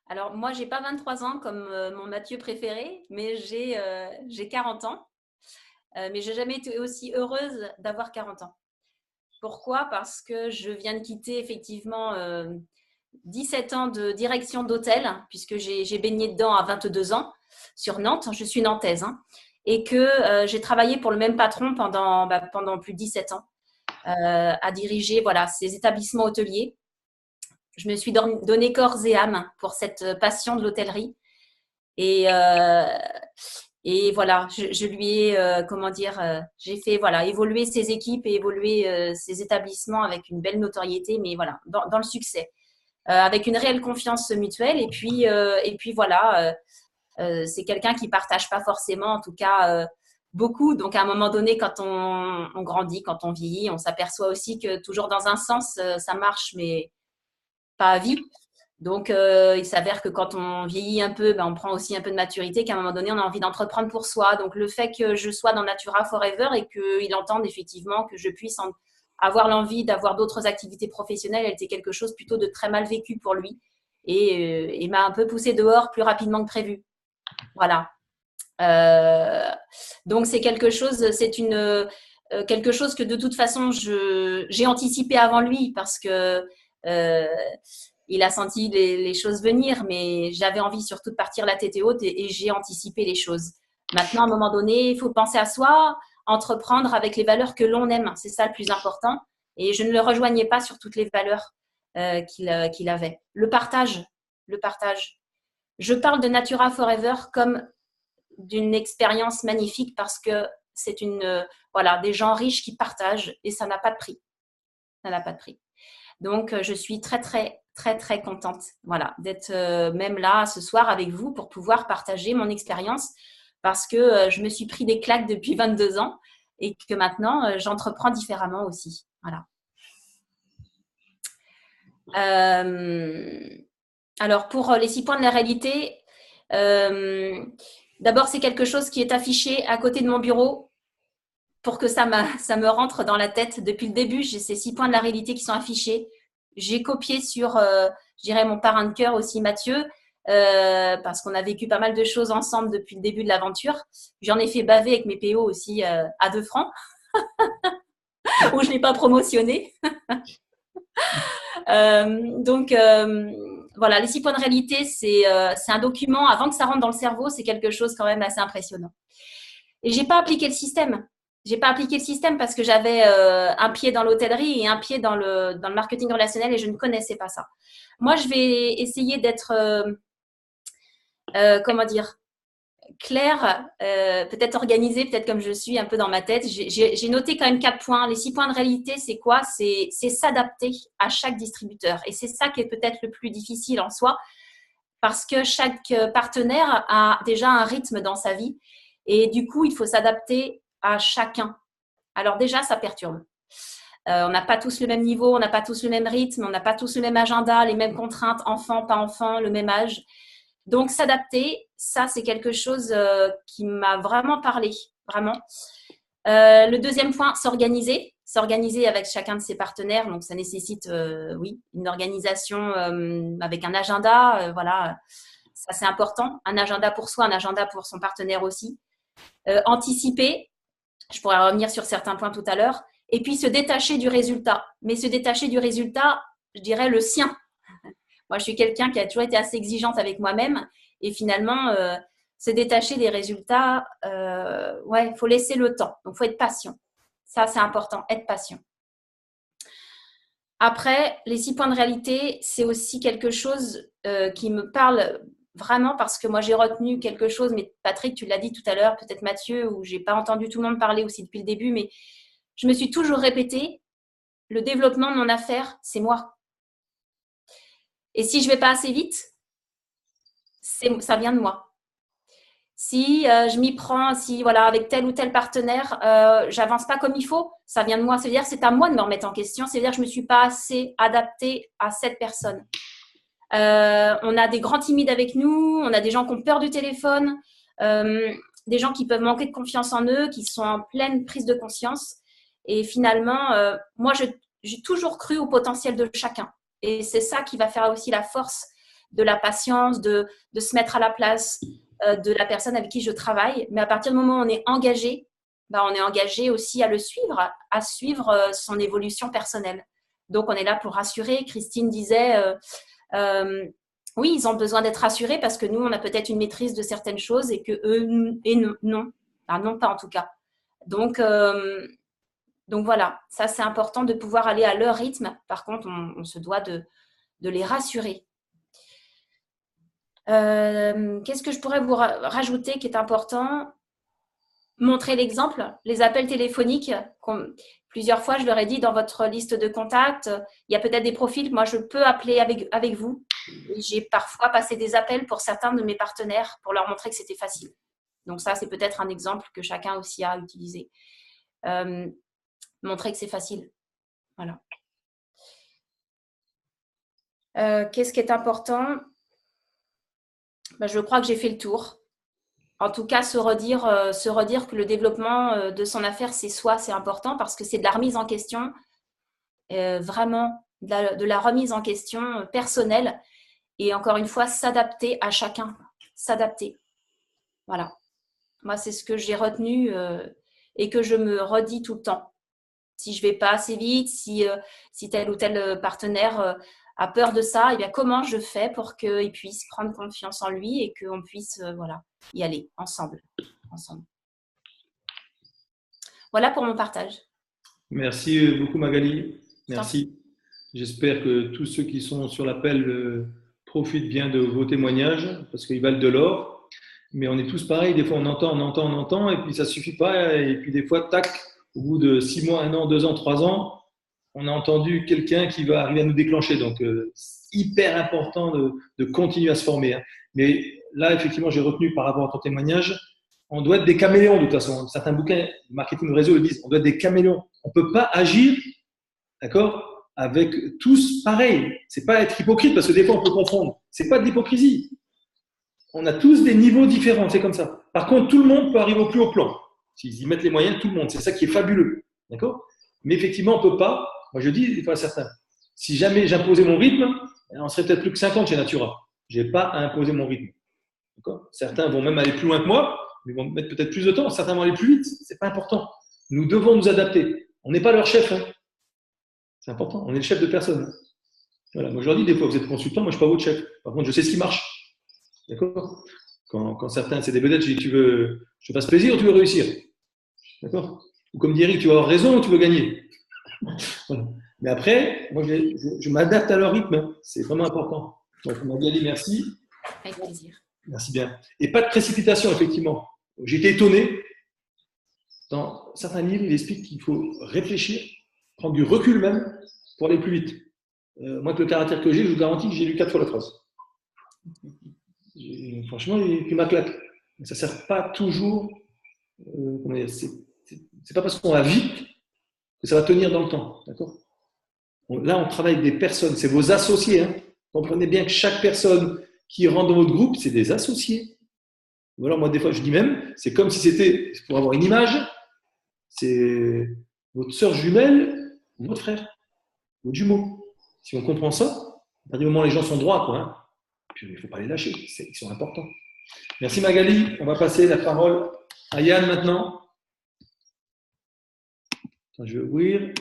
Alors, moi, je n'ai pas 23 ans comme mon Mathieu préféré, mais j'ai 40 ans. Mais je n'ai jamais été aussi heureuse d'avoir 40 ans. Pourquoi? Parce que je viens de quitter effectivement 17 ans de direction d'hôtel, puisque j'ai baigné dedans à 22 ans sur Nantes. Je suis nantaise. Et que j'ai travaillé pour le même patron pendant plus de 17 ans à diriger ces établissements hôteliers. Je me suis donné corps et âme pour cette passion de l'hôtellerie. Et voilà, je lui ai, j'ai fait évoluer ses équipes et évoluer ses établissements avec une belle notoriété, mais voilà, dans le succès, avec une réelle confiance mutuelle. Et puis voilà, c'est quelqu'un qui partage pas forcément, en tout cas, beaucoup. Donc, à un moment donné, quand on grandit, quand on vieillit, on s'aperçoit aussi que toujours dans un sens, ça marche, mais pas à vie. Donc, il s'avère que quand on vieillit un peu, on prend aussi un peu de maturité, qu'à un moment donné, on a envie d'entreprendre pour soi. Donc, le fait que je sois dans Natura Forever et qu'il entende effectivement que je puisse avoir l'envie d'avoir d'autres activités professionnelles, elle était quelque chose plutôt de très mal vécu pour lui et m'a un peu poussé dehors plus rapidement que prévu. Voilà. Donc, c'est quelque chose que de toute façon, j'ai anticipé avant lui parce que il a senti les choses venir, mais j'avais envie surtout de partir la tête haute et j'ai anticipé les choses. Maintenant, à un moment donné, il faut penser à soi, entreprendre avec les valeurs que l'on aime. C'est ça le plus important. Et je ne le rejoignais pas sur toutes les valeurs qu'il avait. Le partage. Je parle de Natura Forever comme d'une expérience magnifique parce que c'est des gens riches qui partagent et ça n'a pas de prix. Ça n'a pas de prix. Donc, je suis très, très, très, très contente d'être même là ce soir avec vous pour pouvoir partager mon expérience parce que je me suis pris des claques depuis 22 ans et que maintenant, j'entreprends différemment aussi. Voilà. Alors, pour les 6 points de la réalité, d'abord, c'est quelque chose qui est affiché à côté de mon bureau pour que ça me rentre dans la tête. Depuis le début, j'ai ces 6 points de la réalité qui sont affichés. J'ai copié sur, je dirais, mon parrain de cœur aussi, Mathieu, parce qu'on a vécu pas mal de choses ensemble depuis le début de l'aventure. J'en ai fait baver avec mes PO aussi à 2 francs, où je ne l'ai pas promotionné. Donc, voilà, les 6 points de réalité, c'est un document, avant que ça rentre dans le cerveau, c'est quelque chose quand même assez impressionnant. Et je n'ai pas appliqué le système. Parce que j'avais un pied dans l'hôtellerie et un pied dans le marketing relationnel et je ne connaissais pas ça. Moi, je vais essayer d'être, claire, peut-être organisée, peut-être comme je suis un peu dans ma tête. J'ai noté quand même 4 points. Les 6 points de réalité, c'est quoi? C'est s'adapter à chaque distributeur. Et c'est ça qui est peut-être le plus difficile en soi parce que chaque partenaire a déjà un rythme dans sa vie et du coup, il faut s'adapter à chacun. Alors déjà, ça perturbe. On n'a pas tous le même niveau, on n'a pas tous le même rythme, on n'a pas tous le même agenda, les mêmes contraintes, enfant, pas enfant, le même âge. Donc, s'adapter, ça, c'est quelque chose qui m'a vraiment parlé, vraiment. Le deuxième point, s'organiser. s'organiser avec chacun de ses partenaires. Donc, ça nécessite, oui, une organisation avec un agenda. Voilà, ça, c'est important. Un agenda pour soi, un agenda pour son partenaire aussi. Anticiper. Je pourrais revenir sur certains points tout à l'heure. Et puis, se détacher du résultat. Mais se détacher du résultat, je dirais le sien. Moi, je suis quelqu'un qui a toujours été assez exigeante avec moi-même. Et finalement, se détacher des résultats, ouais, il faut laisser le temps. Donc, il faut être patient. Ça, c'est important, être patient. Après, les 6 points de réalité, c'est aussi quelque chose qui me parle vraiment parce que moi, j'ai retenu quelque chose. Mais Patrick, tu l'as dit tout à l'heure, peut-être Mathieu, ou je n'ai pas entendu tout le monde parler aussi depuis le début, mais je me suis toujours répété, le développement de mon affaire, c'est moi. Et si je ne vais pas assez vite, ça vient de moi. Si je m'y prends, si voilà, avec tel ou tel partenaire, j'avance pas comme il faut, ça vient de moi. C'est-à-dire c'est à moi de me remettre en question. C'est-à-dire que je me suis pas assez adaptée à cette personne. On a des grands timides avec nous, on a des gens qui ont peur du téléphone, des gens qui peuvent manquer de confiance en eux, qui sont en pleine prise de conscience. Et finalement, moi, j'ai toujours cru au potentiel de chacun. Et c'est ça qui va faire aussi la force de la patience, de se mettre à la place de la personne avec qui je travaille. Mais à partir du moment où on est engagé, on est engagé aussi à le suivre, à suivre son évolution personnelle. Donc, on est là pour rassurer. Christine disait, oui, ils ont besoin d'être rassurés parce que nous, on a peut-être une maîtrise de certaines choses et que eux, non. Enfin, non, pas en tout cas. Donc voilà, ça, c'est important de pouvoir aller à leur rythme. Par contre, on se doit de les rassurer. Qu'est-ce que je pourrais vous rajouter qui est important? Montrer l'exemple, les appels téléphoniques. Plusieurs fois, je leur ai dit dans votre liste de contacts, il y a peut-être des profils, moi je peux appeler avec vous. J'ai parfois passé des appels pour certains de mes partenaires pour leur montrer que c'était facile. Donc ça, c'est peut-être un exemple que chacun aussi a utilisé. Montrer que c'est facile. Voilà. Qu'est-ce qui est important? Je crois que j'ai fait le tour. En tout cas, se redire que le développement de son affaire, c'est soi, c'est important parce que c'est de la remise en question, vraiment de la remise en question personnelle. Et encore une fois, s'adapter à chacun. S'adapter. Voilà. Moi, c'est ce que j'ai retenu et que je me redis tout le temps. Si je ne vais pas assez vite, si tel ou tel partenaire a peur de ça, eh bien, comment je fais pour qu'il puisse prendre confiance en lui et qu'on puisse y aller ensemble. Voilà pour mon partage. Merci beaucoup Magali. Merci. J'espère que tous ceux qui sont sur l'appel profitent bien de vos témoignages parce qu'ils valent de l'or. Mais on est tous pareils. Des fois, on entend et puis ça ne suffit pas. Et puis des fois, tac, au bout de 6 mois, 1 an, 2 ans, 3 ans, on a entendu quelqu'un qui va arriver à nous déclencher. Donc, hyper important de continuer à se former. Hein. Mais là, effectivement, j'ai retenu par rapport à ton témoignage, on doit être des caméléons de toute façon. Certains bouquins, marketing de réseau, le disent, on doit être des caméléons. On ne peut pas agir, d'accord, avec tous pareil. Ce n'est pas être hypocrite parce que des fois, on peut confondre. Ce n'est pas de l'hypocrisie. On a tous des niveaux différents, c'est comme ça. Par contre, tout le monde peut arriver au plus haut plan. S'ils y mettent les moyens, tout le monde. C'est ça qui est fabuleux. D'accord ? Mais effectivement, on ne peut pas. Moi, je dis des fois à certains, si jamais j'imposais mon rythme, on serait peut-être plus que 50 chez Natura. Je n'ai pas à imposer mon rythme. D'accord ? Certains vont même aller plus loin que moi, mais vont mettre peut-être plus de temps. Certains vont aller plus vite. Ce n'est pas important. Nous devons nous adapter. On n'est pas leur chef. Hein. C'est important. On est le chef de personne. Voilà. Moi, je leur dis des fois, vous êtes consultant, moi, je ne suis pas votre chef. Par contre, je sais ce qui marche. D'accord ? Quand certains, c'est des vedettes, je dis, tu veux, je te fasse plaisir ou tu veux réussir ? D'accord ? Ou comme dit Eric, tu veux avoir raison ou tu veux gagner ? Voilà. Mais après, moi, je m'adapte à leur rythme. C'est vraiment important. Donc, Magali, merci. Avec plaisir. Merci bien. Et pas de précipitation, effectivement. J'ai été étonné. Dans certains livres, il explique qu'il faut réfléchir, prendre du recul même pour aller plus vite. Moi, avec le caractère que j'ai, je vous garantis que j'ai lu 4 fois la phrase. Franchement, il pris ma claque. Ça ne sert pas toujours. C'est pas parce qu'on va vite que ça va tenir dans le temps. D'accord ? Là, on travaille avec des personnes. C'est vos associés. Hein. Comprenez bien que chaque personne qui rentre dans votre groupe, c'est des associés. Ou alors, moi, des fois, je dis même, c'est comme si c'était, pour avoir une image, c'est votre sœur jumelle ou votre frère, votre jumeau. Si on comprend ça, à partir du moment où les gens sont droits, quoi, hein, puis il ne faut pas les lâcher, ils sont importants. Merci Magali. On va passer la parole à Yann maintenant. Attends, je vais ouvrir.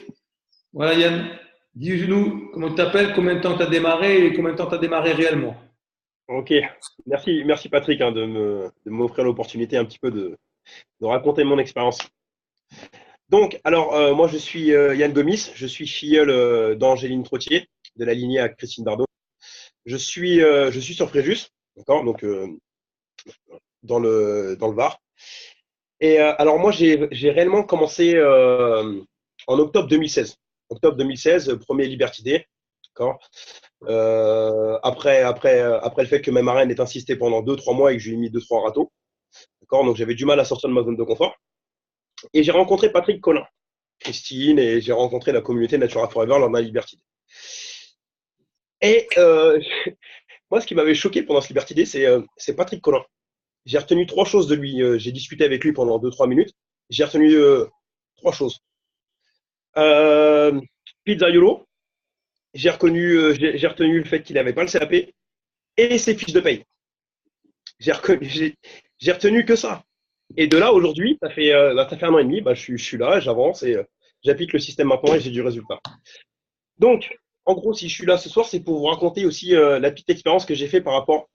Voilà Yann, dis-nous comment tu t'appelles, combien de temps tu as démarré et combien de temps tu as démarré réellement. Ok, merci Patrick de m'offrir l'opportunité un petit peu de raconter mon expérience. Donc, alors, moi je suis Yann Gomis, je suis filleul d'Angéline Trottier, de la lignée à Christine Bardot. Je suis sur Fréjus, d'accord, donc dans le Var. Et alors moi j'ai réellement commencé en octobre 2016. Octobre 2016, premier Liberty Day, d'accord. Après le fait que ma marraine ait insisté pendant 2-3 mois et que je lui ai mis 2-3 râteaux, d'accord, donc j'avais du mal à sortir de ma zone de confort. Et j'ai rencontré Patrick Collin, Christine, et j'ai rencontré la communauté Natura Forever lors d'un Liberty Day. Et moi, ce qui m'avait choqué pendant ce Liberty Day, c'est Patrick Collin. J'ai retenu 3 choses de lui. J'ai discuté avec lui pendant 2-3 minutes. J'ai retenu 3 choses. Pizzaiolo. J'ai retenu le fait qu'il n'avait pas le CAP et ses fiches de paye. J'ai retenu que ça. Et de là, aujourd'hui, ça fait 1 an et demi, je suis là, j'avance et j'applique le système maintenant et j'ai du résultat. Donc, en gros, si je suis là ce soir, c'est pour vous raconter aussi la petite expérience que j'ai fait par rapport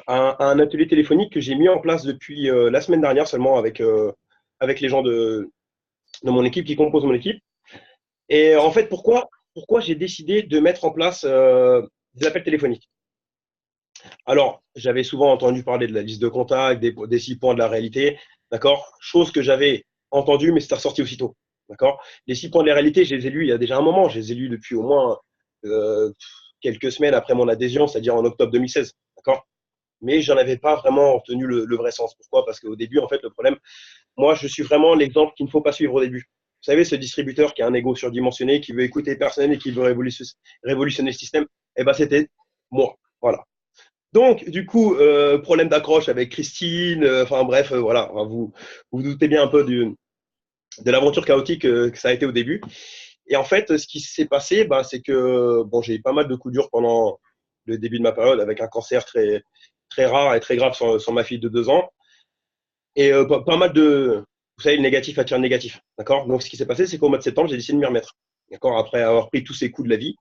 à un atelier téléphonique que j'ai mis en place depuis la semaine dernière seulement avec les gens de mon équipe qui composent mon équipe. Et en fait, pourquoi j'ai décidé de mettre en place des appels téléphoniques? Alors, j'avais souvent entendu parler de la liste de contacts, des 6 points de la réalité, d'accord? Chose que j'avais entendue, mais c'est ressorti aussitôt, d'accord? Les 6 points de la réalité, je les ai lus il y a déjà un moment. Je les ai lus depuis au moins quelques semaines après mon adhésion, c'est-à-dire en octobre 2016, d'accord? Mais je n'en avais pas vraiment retenu le vrai sens. Pourquoi? Parce qu'au début, en fait, le problème, moi, je suis vraiment l'exemple qu'il ne faut pas suivre au début. Vous savez, ce distributeur qui a un ego surdimensionné, qui veut écouter personne et qui veut révolutionner le système, eh ben, c'était moi. Voilà. Donc, du coup, problème d'accroche avec Christine, enfin bref, voilà, vous doutez bien un peu de l'aventure chaotique que ça a été au début. Et en fait, ce qui s'est passé, c'est que j'ai eu pas mal de coups durs pendant le début de ma période avec un cancer très, très rare et très grave sur ma fille de 2 ans. Et pas mal de… Vous savez, le négatif attire le négatif. D'accord? Donc, ce qui s'est passé, c'est qu'au mois de septembre, j'ai décidé de m'y remettre. D'accord? Après avoir pris tous ces coups de la vie,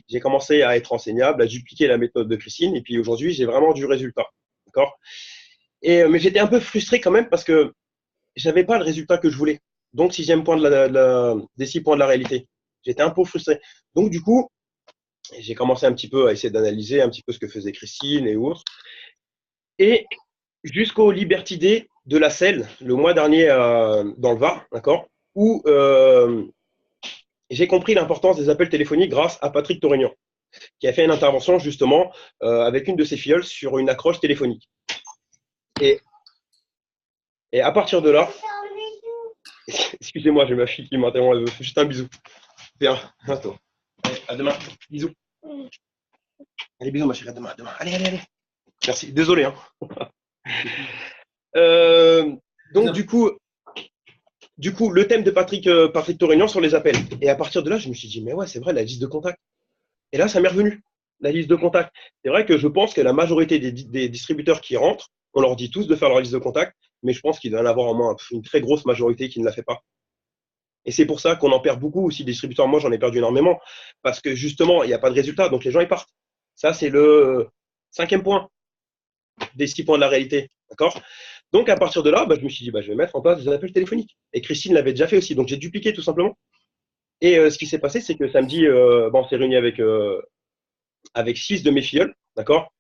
j'ai commencé à être enseignable, à dupliquer la méthode de Christine. Et puis aujourd'hui, j'ai vraiment du résultat. D'accord? Mais j'étais un peu frustré quand même parce que j'avais pas le résultat que je voulais. Donc, 6e point des 6 points de la réalité. J'étais un peu frustré. Donc, du coup, j'ai commencé un petit peu à essayer d'analyser un petit peu ce que faisait Christine et autres. Et jusqu'au Liberty Day de la Selle, le mois dernier dans le Var, d'accord, où j'ai compris l'importance des appels téléphoniques grâce à Patrick Torignan, qui a fait une intervention justement avec une de ses filleules sur une accroche téléphonique. Et à partir de là, excusez-moi, j'ai ma fille qui m'interrompt, elle veut juste un bisou. Viens, attends. Allez, à demain. Bisous. Allez, bisous ma chérie, à demain, Allez. Merci, désolé. Hein. Donc du coup, le thème de Patrick Torignan sur les appels. Et à partir de là, je me suis dit, mais ouais, c'est vrai, la liste de contacts. Et là, ça m'est revenu, la liste de contacts. C'est vrai que je pense que la majorité des distributeurs qui rentrent, on leur dit tous de faire leur liste de contacts, mais je pense qu'il doit y en avoir au moins une très grosse majorité qui ne la fait pas. Et c'est pour ça qu'on en perd beaucoup aussi, des distributeurs. Moi, j'en ai perdu énormément, parce que justement, il n'y a pas de résultat, donc les gens, ils partent. Ça, c'est le 5e point des 6 points de la réalité. D'accord? Donc, à partir de là, je me suis dit, je vais mettre en place des appels téléphoniques. Et Christine l'avait déjà fait aussi, donc j'ai dupliqué tout simplement. Et ce qui s'est passé, c'est que samedi, on s'est réunis avec 6 de mes filleuls, d'accord?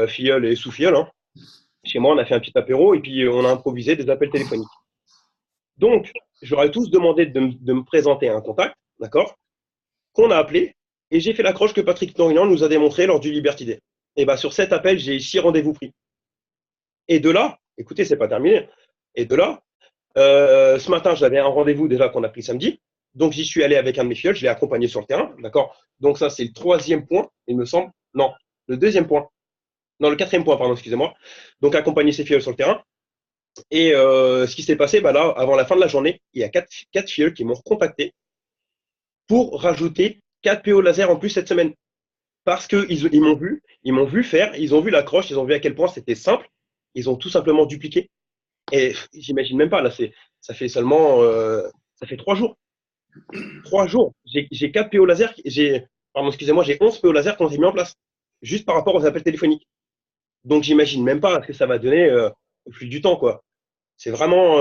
Filleuls et sous-filleuls. Hein. Chez moi, on a fait un petit apéro et puis on a improvisé des appels téléphoniques. Donc, je leur ai tous demandé de me présenter un contact, d'accord? Qu'on a appelé, et j'ai fait l'accroche que Patrick Torignan nous a démontré lors du Liberty Day. Et sur cet appel, j'ai 6 rendez-vous pris. Et de là, écoutez, c'est pas terminé. Et de là, ce matin, j'avais un rendez-vous déjà qu'on a pris samedi. Donc, j'y suis allé avec un de mes filleuls, je l'ai accompagné sur le terrain, d'accord? Donc, ça, c'est le 3e point, il me semble. Non, le 2e point. Non, le 4e point, pardon, excusez-moi. Donc, accompagner ses filleuls sur le terrain. Et ce qui s'est passé, bah là, avant la fin de la journée, il y a quatre filles qui m'ont contacté pour rajouter 4 PO laser en plus cette semaine. Parce qu'ils m'ont vu faire, ils ont vu l'accroche, ils ont vu à quel point c'était simple. Ils ont tout simplement dupliqué. Et j'imagine même pas, là, ça fait seulement ça fait 3 jours. 3 jours. J'ai 4 PO laser, pardon, excusez-moi, j'ai 11 PO laser qu'on s'est mis en place. Juste par rapport aux appels téléphoniques. Donc j'imagine même pas ce que ça va donner au fil du temps, quoi. C'est vraiment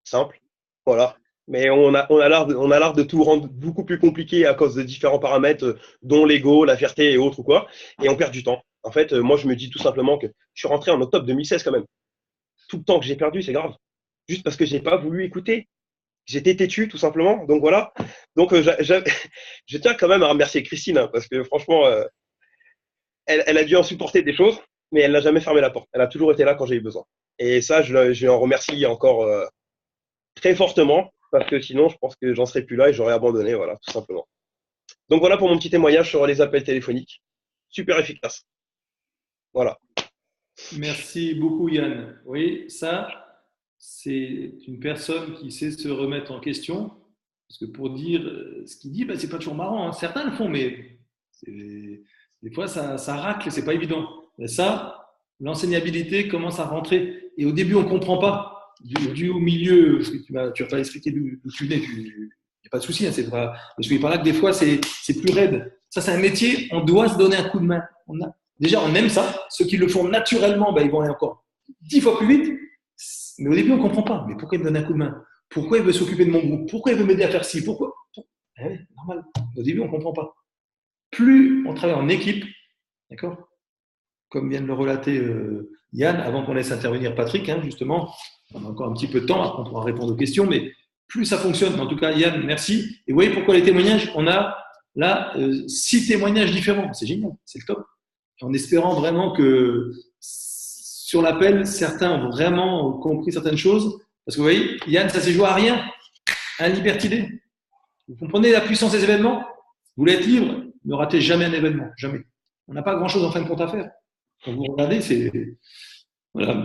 simple. Voilà. Mais on a l'art de tout rendre beaucoup plus compliqué à cause de différents paramètres, dont l'ego, la fierté et autres ou quoi. Et on perd du temps. En fait, moi, je me dis tout simplement que je suis rentré en octobre 2016 quand même. Tout le temps que j'ai perdu, c'est grave. Juste parce que j'ai pas voulu écouter. J'étais têtu, tout simplement. Donc voilà. Donc je tiens quand même à remercier Christine, hein, parce que franchement, elle a dû en supporter des choses, mais elle n'a jamais fermé la porte. Elle a toujours été là quand j'ai eu besoin. Et ça, je en remercie encore très fortement, parce que sinon, je pense que j'en serais plus là et j'aurais abandonné, voilà, tout simplement. Donc voilà pour mon petit témoignage sur les appels téléphoniques. Super efficace. Voilà. Merci beaucoup, Yann. Oui, ça, c'est une personne qui sait se remettre en question. Parce que pour dire ce qu'il dit, c'est pas toujours marrant, hein. Certains le font, mais des fois, ça racle, c'est pas évident. Mais ça, l'enseignabilité commence à rentrer. Et au début, on comprend pas. Du au milieu, parce que tu vas pas expliquer d'où tu venais, il n'y a pas de souci, hein, c'est pas. Je suis par là que des fois, c'est plus raide. Ça, c'est un métier, on doit se donner un coup de main. Déjà, on aime ça. Ceux qui le font naturellement, ils vont aller encore 10 fois plus vite. Mais au début, on ne comprend pas. Mais pourquoi il me donne un coup de main? Pourquoi il veut s'occuper de mon groupe? Pourquoi il veut m'aider à faire ci? Pourquoi? Oui, normal. Au début, on ne comprend pas. Plus on travaille en équipe, d'accord? Comme vient de le relater Yann, avant qu'on laisse intervenir Patrick, hein, justement, on a encore un petit peu de temps, après on pourra répondre aux questions, mais plus ça fonctionne. En tout cas, Yann, merci. Et vous voyez pourquoi les témoignages, on a là 6 témoignages différents. C'est génial, c'est le top. En espérant vraiment que sur l'appel, certains ont vraiment compris certaines choses. Parce que vous voyez, Yann, ça s'est joué à rien, à un liberté. Vous comprenez la puissance des événements? Vous voulez être libre, ne ratez jamais un événement, jamais. On n'a pas grand-chose en fin de compte à faire. Quand vous regardez, c'est… Voilà,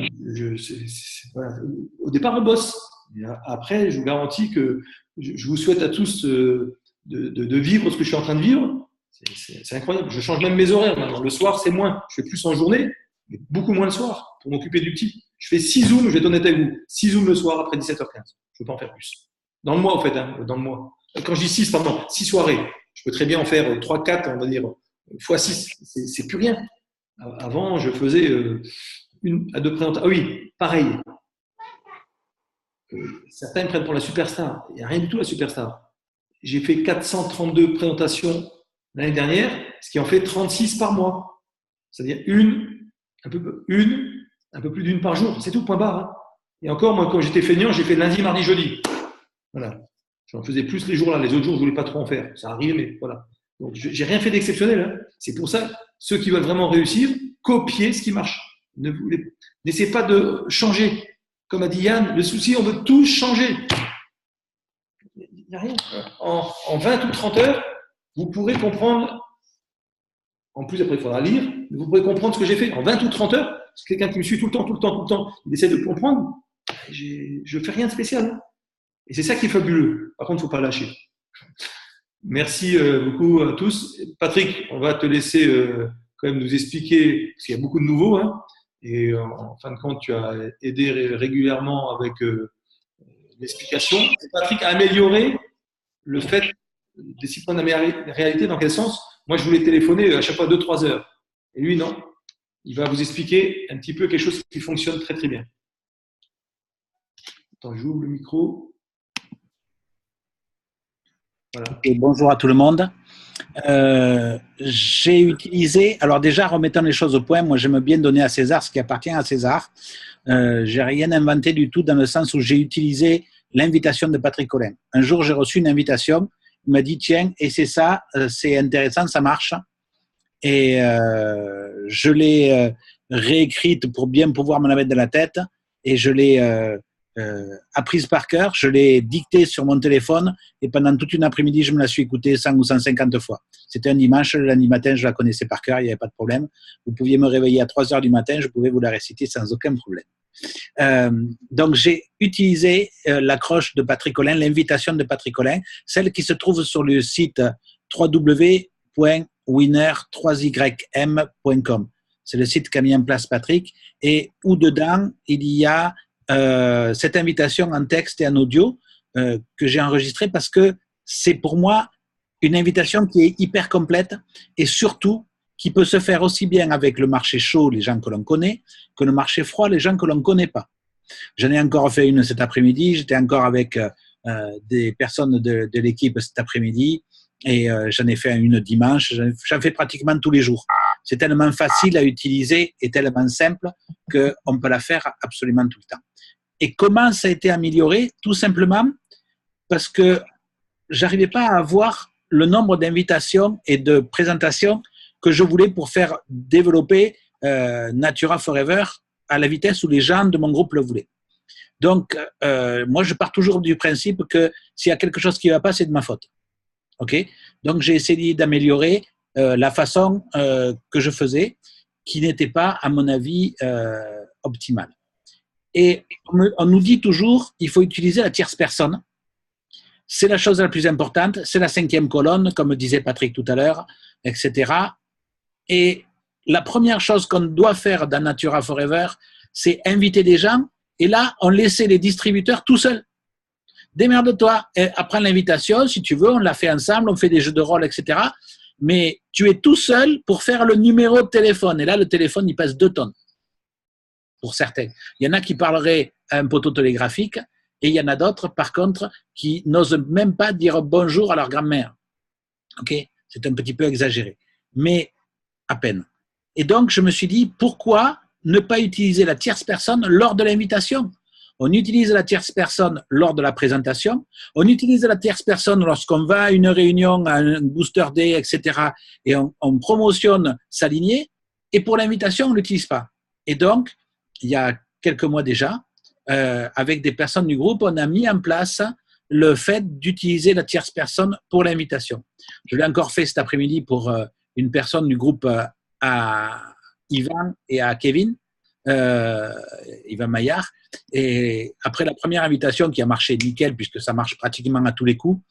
voilà. Au départ, on bosse. Et après, je vous garantis que je vous souhaite à tous de vivre ce que je suis en train de vivre. C'est incroyable. Je change même mes horaires maintenant. Le soir, c'est moins. Je fais plus en journée, mais beaucoup moins le soir pour m'occuper du petit. Je fais 6 zooms, je vais être honnête avec vous. 6 zooms le soir après 17h15. Je ne peux pas en faire plus. Dans le mois, en fait, hein, dans le mois. Quand je dis 6, pardon, 6 soirées. Je peux très bien en faire 3, 4, on va dire, fois 6. C'est plus rien. Avant, je faisais 1 à 2 présentations. Ah oui, pareil. Certains me prennent pour la superstar. Il n'y a rien du tout la superstar. J'ai fait 432 présentations l'année dernière, ce qui en fait 36 par mois. C'est-à-dire un peu plus d'une par jour. C'est tout, point barre. Hein. Et encore, moi, quand j'étais feignant, j'ai fait lundi, mardi, jeudi. Voilà. J'en faisais plus les jours-là. Les autres jours, je ne voulais pas trop en faire. Ça arrive, mais voilà. Donc, j'ai rien fait d'exceptionnel. Hein. C'est pour ça, ceux qui veulent vraiment réussir, copiez ce qui marche. N'essayez pas de changer. Comme a dit Yann, le souci, on veut tout changer. Il n'y a rien. En 20 ou 30 heures, vous pourrez comprendre. En plus, après, il faudra lire. Vous pourrez comprendre ce que j'ai fait. En 20 ou 30 heures, c'est quelqu'un qui me suit tout le temps, il essaie de comprendre. Je ne fais rien de spécial. Hein. Et c'est ça qui est fabuleux. Par contre, il ne faut pas lâcher. Merci beaucoup à tous. Patrick, on va te laisser quand même nous expliquer, parce qu'il y a beaucoup de nouveaux. Hein, et en fin de compte, tu as aidé régulièrement avec l'explication. Patrick a amélioré le fait des 6 points de la réalité. Dans quel sens? Moi, je voulais téléphoner à chaque fois 2-3 heures. Et lui, non. Il va vous expliquer un petit peu quelque chose qui fonctionne très, très bien. Attends, j'ouvre le micro. Voilà. Et bonjour à tout le monde. J'ai utilisé, alors déjà remettant les choses au point, moi j'aime bien donner à César ce qui appartient à César. J'ai rien inventé du tout dans le sens où j'ai utilisé l'invitation de Patrick Collin. Un jour j'ai reçu une invitation, il m'a dit tiens, et c'est ça, c'est intéressant, ça marche. Et je l'ai réécrite pour bien pouvoir me la mettre dans la tête et je l'ai apprise par cœur, je l'ai dictée sur mon téléphone et pendant toute une après-midi, je me la suis écoutée 100 ou 150 fois. C'était un dimanche, le lundi matin, je la connaissais par cœur, il n'y avait pas de problème. Vous pouviez me réveiller à 3 heures du matin, je pouvais vous la réciter sans aucun problème. Donc, j'ai utilisé l'accroche de Patrick Collin, l'invitation de Patrick Collin, celle qui se trouve sur le site www.winner3ym.com. C'est le site qu'a mis en place Patrick et où dedans, il y a cette invitation en texte et en audio que j'ai enregistrée parce que c'est pour moi une invitation qui est hyper complète et surtout qui peut se faire aussi bien avec le marché chaud, les gens que l'on connaît, que le marché froid, les gens que l'on ne connaît pas. J'en ai encore fait une cet après-midi, j'étais encore avec des personnes de l'équipe cet après-midi et j'en ai fait une dimanche, j'en fais pratiquement tous les jours. C'est tellement facile à utiliser et tellement simple qu'on peut la faire absolument tout le temps. Et comment ça a été amélioré? Tout simplement parce que j'arrivais pas à avoir le nombre d'invitations et de présentations que je voulais pour faire développer Natura Forever à la vitesse où les gens de mon groupe le voulaient. Donc, moi, je pars toujours du principe que s'il y a quelque chose qui ne va pas, c'est de ma faute. Okay? Donc, j'ai essayé d'améliorer la façon que je faisais, qui n'était pas, à mon avis, optimale. Et on nous dit toujours qu'il faut utiliser la tierce personne. C'est la chose la plus importante, c'est la 5e colonne, comme disait Patrick tout à l'heure, etc. Et la première chose qu'on doit faire dans Natura Forever, c'est inviter des gens et là, on laissait les distributeurs tout seuls. Démerde-toi, apprends l'invitation, si tu veux, on l'a fait ensemble, on fait des jeux de rôle, etc. Mais tu es tout seul pour faire le numéro de téléphone. Et là, le téléphone, il pèse 2 tonnes, pour certains. Il y en a qui parleraient à un poteau télégraphique et il y en a d'autres, par contre, qui n'osent même pas dire bonjour à leur grand-mère. Okay? C'est un petit peu exagéré, mais à peine. Et donc, je me suis dit, pourquoi ne pas utiliser la tierce personne lors de l'invitation? On utilise la tierce personne lors de la présentation, on utilise la tierce personne lorsqu'on va à une réunion, à un booster day, etc. Et on promotionne sa lignée, et pour l'invitation, on ne l'utilise pas. Et donc, il y a quelques mois déjà, avec des personnes du groupe, on a mis en place le fait d'utiliser la tierce personne pour l'invitation. Je l'ai encore fait cet après-midi pour une personne du groupe à Yvan et à Kevin, Yvan Maillard. Et après la première invitation qui a marché nickel, puisque ça marche pratiquement à tous les coups,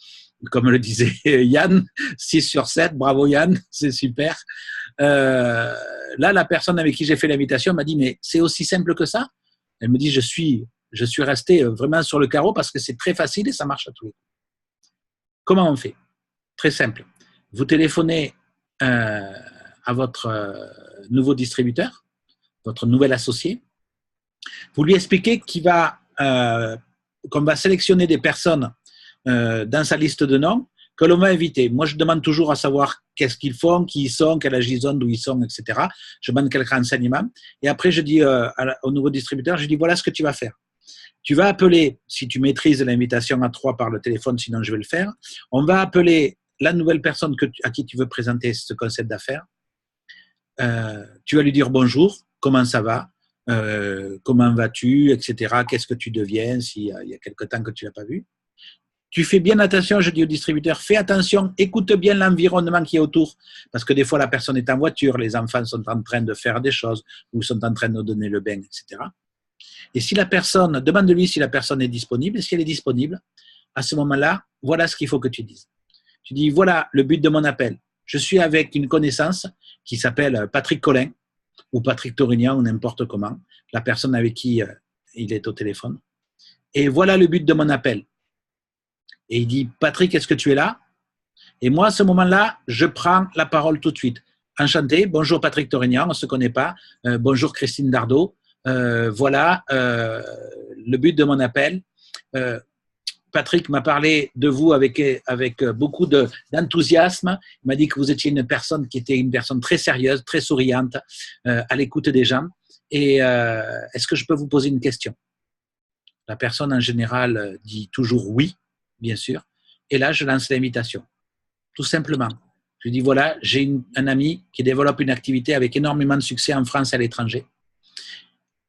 comme le disait Yann, 6 sur 7, bravo Yann, c'est super. Là, la personne avec qui j'ai fait l'invitation m'a dit, mais c'est aussi simple que ça? Elle me dit, je suis resté vraiment sur le carreau parce que c'est très facile et ça marche à tous les coups. Comment on fait? Très simple. Vous téléphonez à votre nouveau distributeur, votre nouvel associé. Vous lui expliquez qu'on va sélectionner des personnes dans sa liste de noms que l'on va inviter. Moi, je demande toujours à savoir qu'est-ce qu'ils font, qui ils sont, quel âge ils ont, d'où ils sont, etc. Je demande quelques renseignements. Et après, je dis au nouveau distributeur, je dis voilà ce que tu vas faire. Tu vas appeler, si tu maîtrises l'invitation à 3 par le téléphone, sinon je vais le faire, on va appeler la nouvelle personne à qui tu veux présenter ce concept d'affaires. Tu vas lui dire bonjour, comment ça va, comment vas-tu, etc. Qu'est-ce que tu deviens s'il y a quelque temps que tu n'as pas vu. Tu fais bien attention, je dis au distributeur, fais attention, écoute bien l'environnement qui est autour, parce que des fois la personne est en voiture, les enfants sont en train de faire des choses ou sont en train de donner le bain, etc. Et si la personne, demande-lui si la personne est disponible, et si elle est disponible, à ce moment-là, voilà ce qu'il faut que tu dises. Tu dis, voilà le but de mon appel. Je suis avec une connaissance qui s'appelle Patrick Collin ou Patrick Torignan ou n'importe comment, la personne avec qui il est au téléphone. Et voilà le but de mon appel. Et il dit, Patrick, est-ce que tu es là? Et moi, à ce moment-là, je prends la parole tout de suite. Enchanté, bonjour Patrick Torignan, on ne se connaît pas. Bonjour Christine Dardot. Voilà le but de mon appel. Patrick m'a parlé de vous avec beaucoup d'enthousiasme. Il m'a dit que vous étiez une personne qui était une personne très sérieuse, très souriante, à l'écoute des gens. Et est-ce que je peux vous poser une question? La personne en général dit toujours oui, bien sûr. Et là, je lance l'invitation, tout simplement. Je dis voilà, j'ai un ami qui développe une activité avec énormément de succès en France et à l'étranger,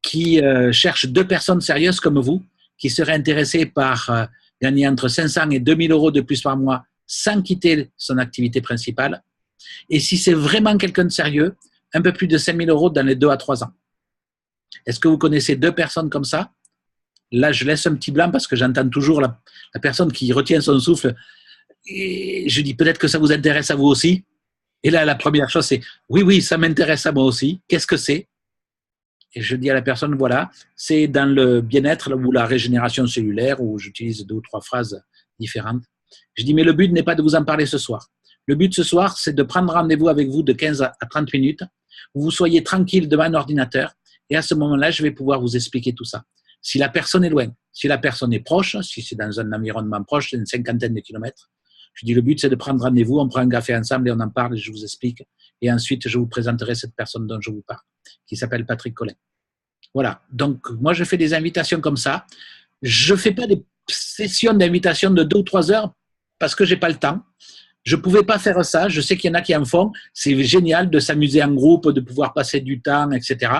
qui cherche 2 personnes sérieuses comme vous, qui seraient intéressées par gagner entre 500 et 2000 euros de plus par mois sans quitter son activité principale. Et si c'est vraiment quelqu'un de sérieux, un peu plus de 5000 euros dans les 2 à 3 ans. Est-ce que vous connaissez 2 personnes comme ça? Là, je laisse un petit blanc parce que j'entends toujours la personne qui retient son souffle. Et je dis peut-être que ça vous intéresse à vous aussi. Et là, la première chose, c'est oui, oui, ça m'intéresse à moi aussi. Qu'est-ce que c'est? Et je dis à la personne, voilà, c'est dans le bien-être ou la régénération cellulaire, où j'utilise 2 ou 3 phrases différentes. Je dis, mais le but n'est pas de vous en parler ce soir. Le but ce soir, c'est de prendre rendez-vous avec vous de 15 à 30 minutes, où vous soyez tranquille devant un ordinateur, et à ce moment-là, je vais pouvoir vous expliquer tout ça. Si la personne est loin, si la personne est proche, si c'est dans un environnement proche, c'est une 50aine de kilomètres, je dis, le but, c'est de prendre rendez-vous, on prend un café ensemble et on en parle et je vous explique. Et ensuite, je vous présenterai cette personne dont je vous parle, qui s'appelle Patrick Collin. Voilà. Donc, moi, je fais des invitations comme ça. Je ne fais pas des sessions d'invitation de 2 ou 3 heures parce que je n'ai pas le temps. Je ne pouvais pas faire ça. Je sais qu'il y en a qui en font. C'est génial de s'amuser en groupe, de pouvoir passer du temps, etc.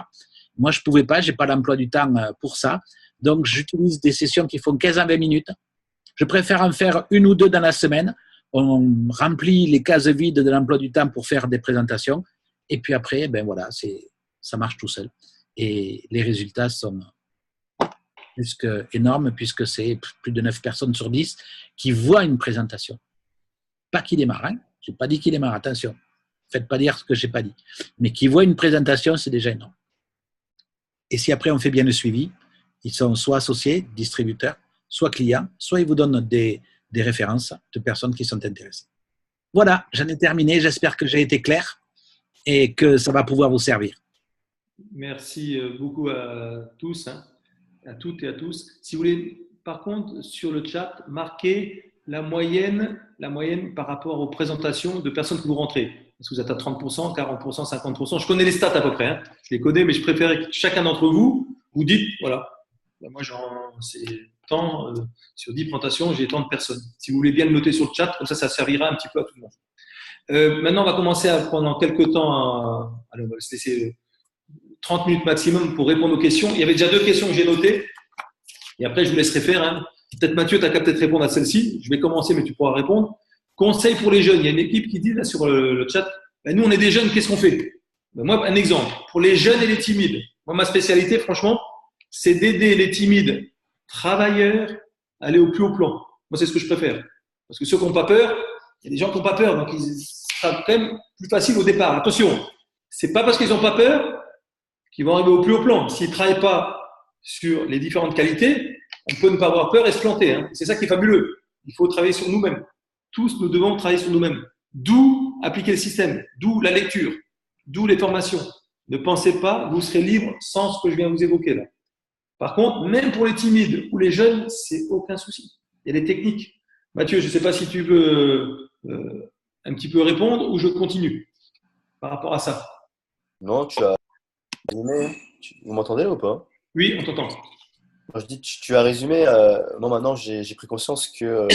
Moi, je ne pouvais pas. Je n'ai pas l'emploi du temps pour ça. Donc, j'utilise des sessions qui font 15 à 20 minutes. Je préfère en faire 1 ou 2 dans la semaine. On remplit les cases vides de l'emploi du temps pour faire des présentations. Et puis après, ben voilà, ça marche tout seul. Et les résultats sont plus qu'énormes puisque c'est plus de 9 personnes sur 10 qui voient une présentation. Pas qui démarre, hein. Je n'ai pas dit qui démarre, attention. Faites pas dire ce que je n'ai pas dit. Mais qui voient une présentation, c'est déjà énorme. Et si après on fait bien le suivi, ils sont soit associés, distributeurs, soit clients, soit ils vous donnent des références de personnes qui sont intéressées. Voilà, j'en ai terminé. J'espère que j'ai été clair et que ça va pouvoir vous servir. Merci beaucoup à tous, hein, à toutes et à tous. Si vous voulez, par contre, sur le chat, marquez la moyenne par rapport aux présentations de personnes que vous rentrez. Est-ce que vous êtes à 30%, 40%, 50%? Je connais les stats à peu près, hein. Je les connais, mais je préférais que chacun d'entre vous dites, voilà, moi c'est tant, sur 10 présentations, j'ai tant de personnes. Si vous voulez bien le noter sur le chat, comme ça servira un petit peu à tout le monde. Maintenant, on va commencer pendant quelques temps, allez, on va se laisser 30 minutes maximum pour répondre aux questions. Il y avait déjà 2 questions que j'ai notées. Et après, je vous laisserai faire. Hein. Peut-être Mathieu, tu as qu'à peut-être répondre à celle-ci. Je vais commencer, mais tu pourras répondre. Conseil pour les jeunes. Il y a une équipe qui dit là sur le chat, ben, nous, on est des jeunes, qu'est-ce qu'on fait? Ben, moi, un exemple. Pour les jeunes et les timides, moi, ma spécialité, franchement, c'est d'aider les timides travailleurs à aller au plus haut plan. Moi, c'est ce que je préfère. Parce que ceux qui n'ont pas peur, il y a des gens qui n'ont pas peur. Donc, ça sera quand même plus facile au départ. Attention, ce n'est pas parce qu'ils n'ont pas peur qui vont arriver au plus haut plan. S'ils ne travaillent pas sur les différentes qualités, on peut ne pas avoir peur et se planter. Hein. C'est ça qui est fabuleux. Il faut travailler sur nous-mêmes. Tous, nous devons travailler sur nous-mêmes. D'où appliquer le système, d'où la lecture, d'où les formations. Ne pensez pas, vous serez libre sans ce que je viens de vous évoquer là. Par contre, même pour les timides ou les jeunes, c'est aucun souci. Il y a des techniques. Mathieu, je ne sais pas si tu veux un petit peu répondre ou je continue par rapport à ça. Non, tu as résumé. Vous m'entendez là ou pas? Oui, on t'entend. Je dis, tu as résumé. Moi, maintenant, j'ai pris conscience que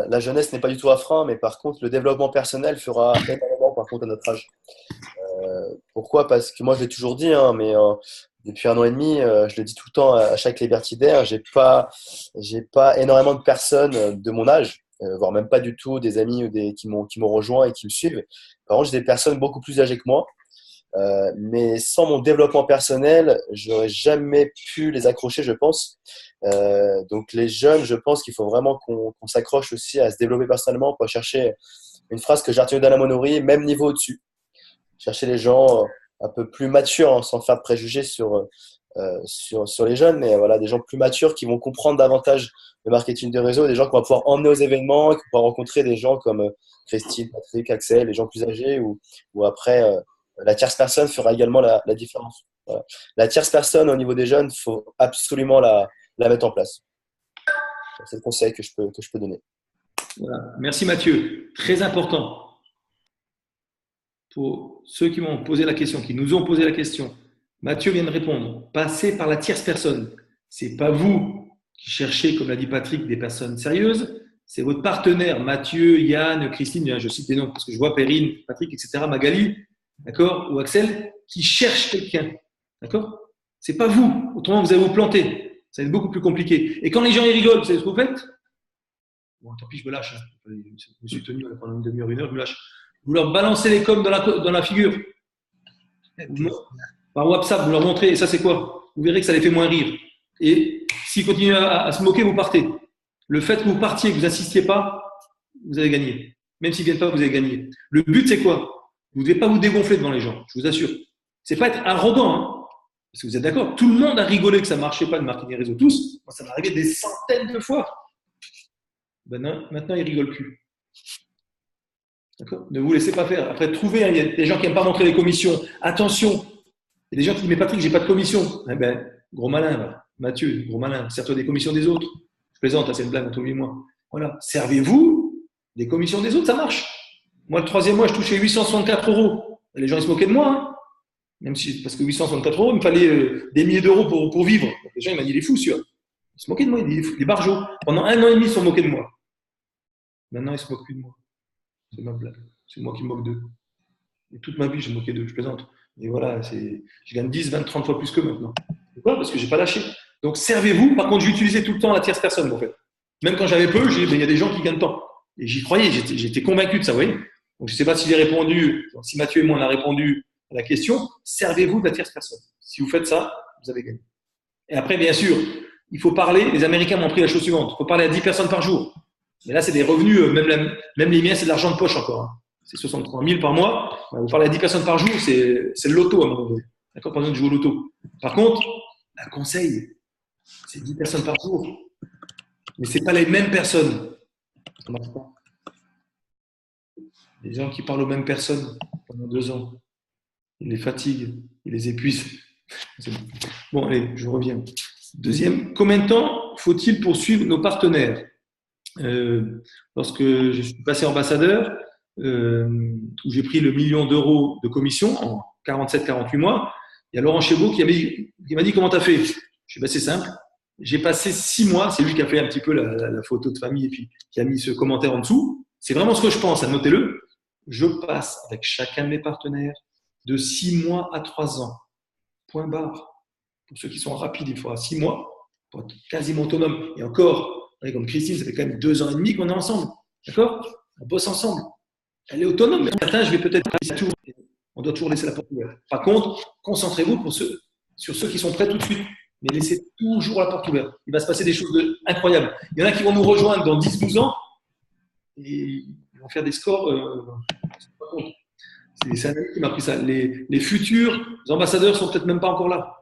la jeunesse n'est pas du tout un frein, mais par contre, le développement personnel fera énormément, par contre, à notre âge. Pourquoi? Parce que moi, je l'ai toujours dit, hein, mais depuis 1 an et demi, je le dis tout le temps à chaque libertidaire, j'ai pas énormément de personnes de mon âge, voire même pas du tout des amis ou qui m'ont rejoint et qui me suivent. Par contre, j'ai des personnes beaucoup plus âgées que moi. Mais sans mon développement personnel, j'aurais jamais pu les accrocher, je pense. Donc les jeunes, je pense qu'il faut vraiment qu'on s'accroche aussi à se développer personnellement pour chercher une phrase que j'ai retenue d'Alain Monori, même niveau au-dessus. Chercher les gens un peu plus matures, hein, sans faire de préjugés sur les jeunes, mais voilà, des gens plus matures qui vont comprendre davantage le marketing de réseau, des gens qu'on va pouvoir emmener aux événements, qui vont rencontrer des gens comme Christine, Patrick, Axel, les gens plus âgés, ou après la tierce personne fera également la différence. Voilà. La tierce personne au niveau des jeunes, il faut absolument la mettre en place. C'est le conseil que je peux donner. Voilà. Merci Mathieu. Très important. Pour ceux qui m'ont posé la question, qui nous ont posé la question, Mathieu vient de répondre. Passez par la tierce personne. Ce n'est pas vous qui cherchez, comme l'a dit Patrick, des personnes sérieuses. C'est votre partenaire, Mathieu, Yann, Christine, je cite des noms parce que je vois Perrine, Patrick, etc., Magali, d'accord, ou Axel, qui cherchent quelqu'un. D'accord? Ce n'est pas vous. Autrement, vous allez vous planter. Ça va être beaucoup plus compliqué. Et quand les gens ils rigolent, vous savez ce que vous faites? Bon, tant pis, je me lâche. Hein. Je me suis tenu pendant une demi-heure, 1 heure, je me lâche. Vous leur balancez les coms dans la figure. par WhatsApp, vous leur montrez, et ça c'est quoi? Vous verrez que ça les fait moins rire. Et s'ils continuent à se moquer, vous partez. Le fait que vous partiez, que vous n'assistiez pas, vous avez gagné. Même s'ils ne viennent pas, vous avez gagné. Le but, c'est quoi? Vous ne devez pas vous dégonfler devant les gens, je vous assure. C'est pas être arrogant, hein, parce que vous êtes d'accord. Tout le monde a rigolé que ça ne marchait pas de marketing réseau. Tous. Moi, ça m'est arrivé des centaines de fois. Ben non, maintenant, ils ne rigolent plus. D'accord? Ne vous laissez pas faire. Après, trouvez, il y a des gens qui n'aiment pas montrer les commissions. Attention, il y a des gens qui disent, mais Patrick, j'ai pas de commission. Eh ben, gros malin, là. Mathieu, gros malin, sers-toi des commissions des autres. Je plaisante, c'est une blague entre lui et moi. Voilà. Servez-vous des commissions des autres, ça marche. Moi, le troisième mois, je touchais 864 €. Et les gens, ils se moquaient de moi, hein. Même si, parce que 864 €, il me fallait des milliers d'euros pour vivre. Donc, les gens, ils m'ont dit, il est fou, celui-là. Ils se moquaient de moi, des barjots. Pendant 1 an et demi, ils se sont moqués de moi. Maintenant, ils ne se moquent plus de moi. C'est ma blague. C'est moi qui me moque d'eux. Et toute ma vie, j'ai moqué d'eux, je plaisante. Et voilà, je gagne 10, 20, 30 fois plus qu'eux maintenant. Pourquoi? Parce que je n'ai pas lâché. Donc, servez-vous. Par contre, j'utilisais tout le temps la tierce personne, en fait. Même quand j'avais peu, j'ai dit, il y a des gens qui gagnent tant. Et j'y croyais, j'étais convaincu de ça, vous voyez. Donc, je ne sais pas si j'ai répondu, si Mathieu et moi, on a répondu à la question. Servez-vous de la tierce personne. Si vous faites ça, vous avez gagné. Et après, bien sûr, il faut parler. Les Américains m'ont appris la chose suivante. Il faut parler à 10 personnes par jour. Mais là, c'est des revenus, même les miens, c'est de l'argent de poche encore, hein. C'est 63 000 par mois. Vous parlez à 10 personnes par jour, c'est le loto à un moment donné. D'accord? Pas besoin de jouer au loto. Par contre, un conseil, c'est 10 personnes par jour. Mais ce n'est pas les mêmes personnes. Ça marche pas. Les gens qui parlent aux mêmes personnes pendant 2 ans, ils les fatiguent, ils les épuisent. Bon, allez, je reviens. Deuxième, combien de temps faut-il poursuivre nos partenaires? Lorsque je suis passé ambassadeur, où j'ai pris le 1 million d'euros de commission en 47-48 mois, il y a Laurent Chébaud qui m'a dit comment tu as fait. Je suis c'est simple. J'ai passé 6 mois, c'est lui qui a fait un petit peu la photo de famille et puis qui a mis ce commentaire en dessous. C'est vraiment ce que je pense, notez-le. Je passe avec chacun de mes partenaires de 6 mois à 3 ans. Point barre. Pour ceux qui sont rapides, il faudra 6 mois pour être quasiment autonome. Et encore, comme Christine, ça fait quand même 2 ans et demi qu'on est ensemble. D'accord? On bosse ensemble. Elle est autonome, mais certains, je vais peut-être pas tout. On doit toujours laisser la porte ouverte. Par contre, concentrez-vous sur ceux qui sont prêts tout de suite. Mais laissez toujours la porte ouverte. Il va se passer des choses incroyables. Il y en a qui vont nous rejoindre dans 10-12 ans et ils vont faire des scores. C'est un ami qui m'a appris ça. Les futurs ambassadeurs sont peut-être même pas encore là.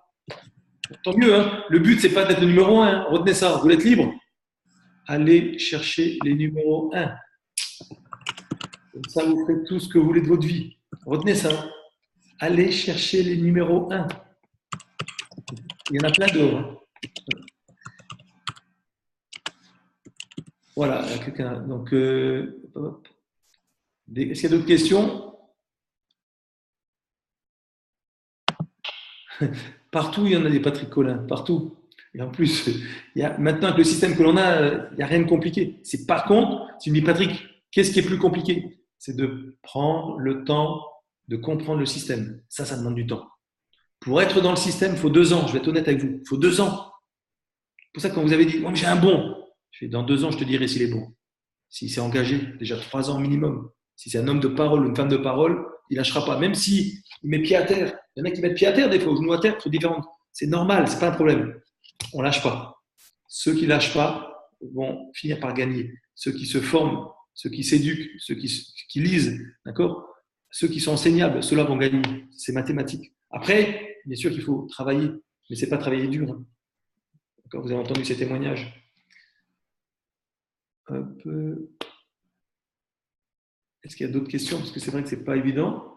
Tant mieux, hein. Le but, c'est pas d'être le numéro 1. Hein. Retenez ça. Vous voulez être libre? Allez chercher les numéros 1. Comme ça, vous ferez tout ce que vous voulez de votre vie. Retenez ça. Allez chercher les numéros 1. Il y en a plein d'autres. Hein. Voilà. Donc, est-ce qu'il y a d'autres questions? Partout, il y en a des Patrick Collin. Partout. Et en plus, maintenant, avec le système que l'on a, il n'y a rien de compliqué. Par contre, si tu me dis, Patrick, qu'est-ce qui est plus compliqué? C'est de prendre le temps de comprendre le système. Ça demande du temps. Pour être dans le système, il faut 2 ans. Je vais être honnête avec vous. Il faut 2 ans. C'est pour ça que quand vous avez dit, moi, j'ai un bon, dans 2 ans, je te dirai s'il est bon. S'il s'est engagé, déjà 3 ans minimum. Si c'est un homme de parole ou une femme de parole, il ne lâchera pas. Même s'il met pied à terre. Il y en a qui mettent pied à terre des fois, ou genoux à terre, c'est différent. C'est normal, ce n'est pas un problème. On ne lâche pas. Ceux qui ne lâchent pas vont finir par gagner. Ceux qui se forment, ceux qui s'éduquent, ceux qui lisent, d'accord? Ceux qui sont enseignables, ceux-là vont gagner. C'est mathématique. Après, bien sûr qu'il faut travailler, mais ce n'est pas travailler dur. Hein. D'accord, vous avez entendu ces témoignages. Est-ce qu'il y a d'autres questions? Parce que c'est vrai que ce n'est pas évident.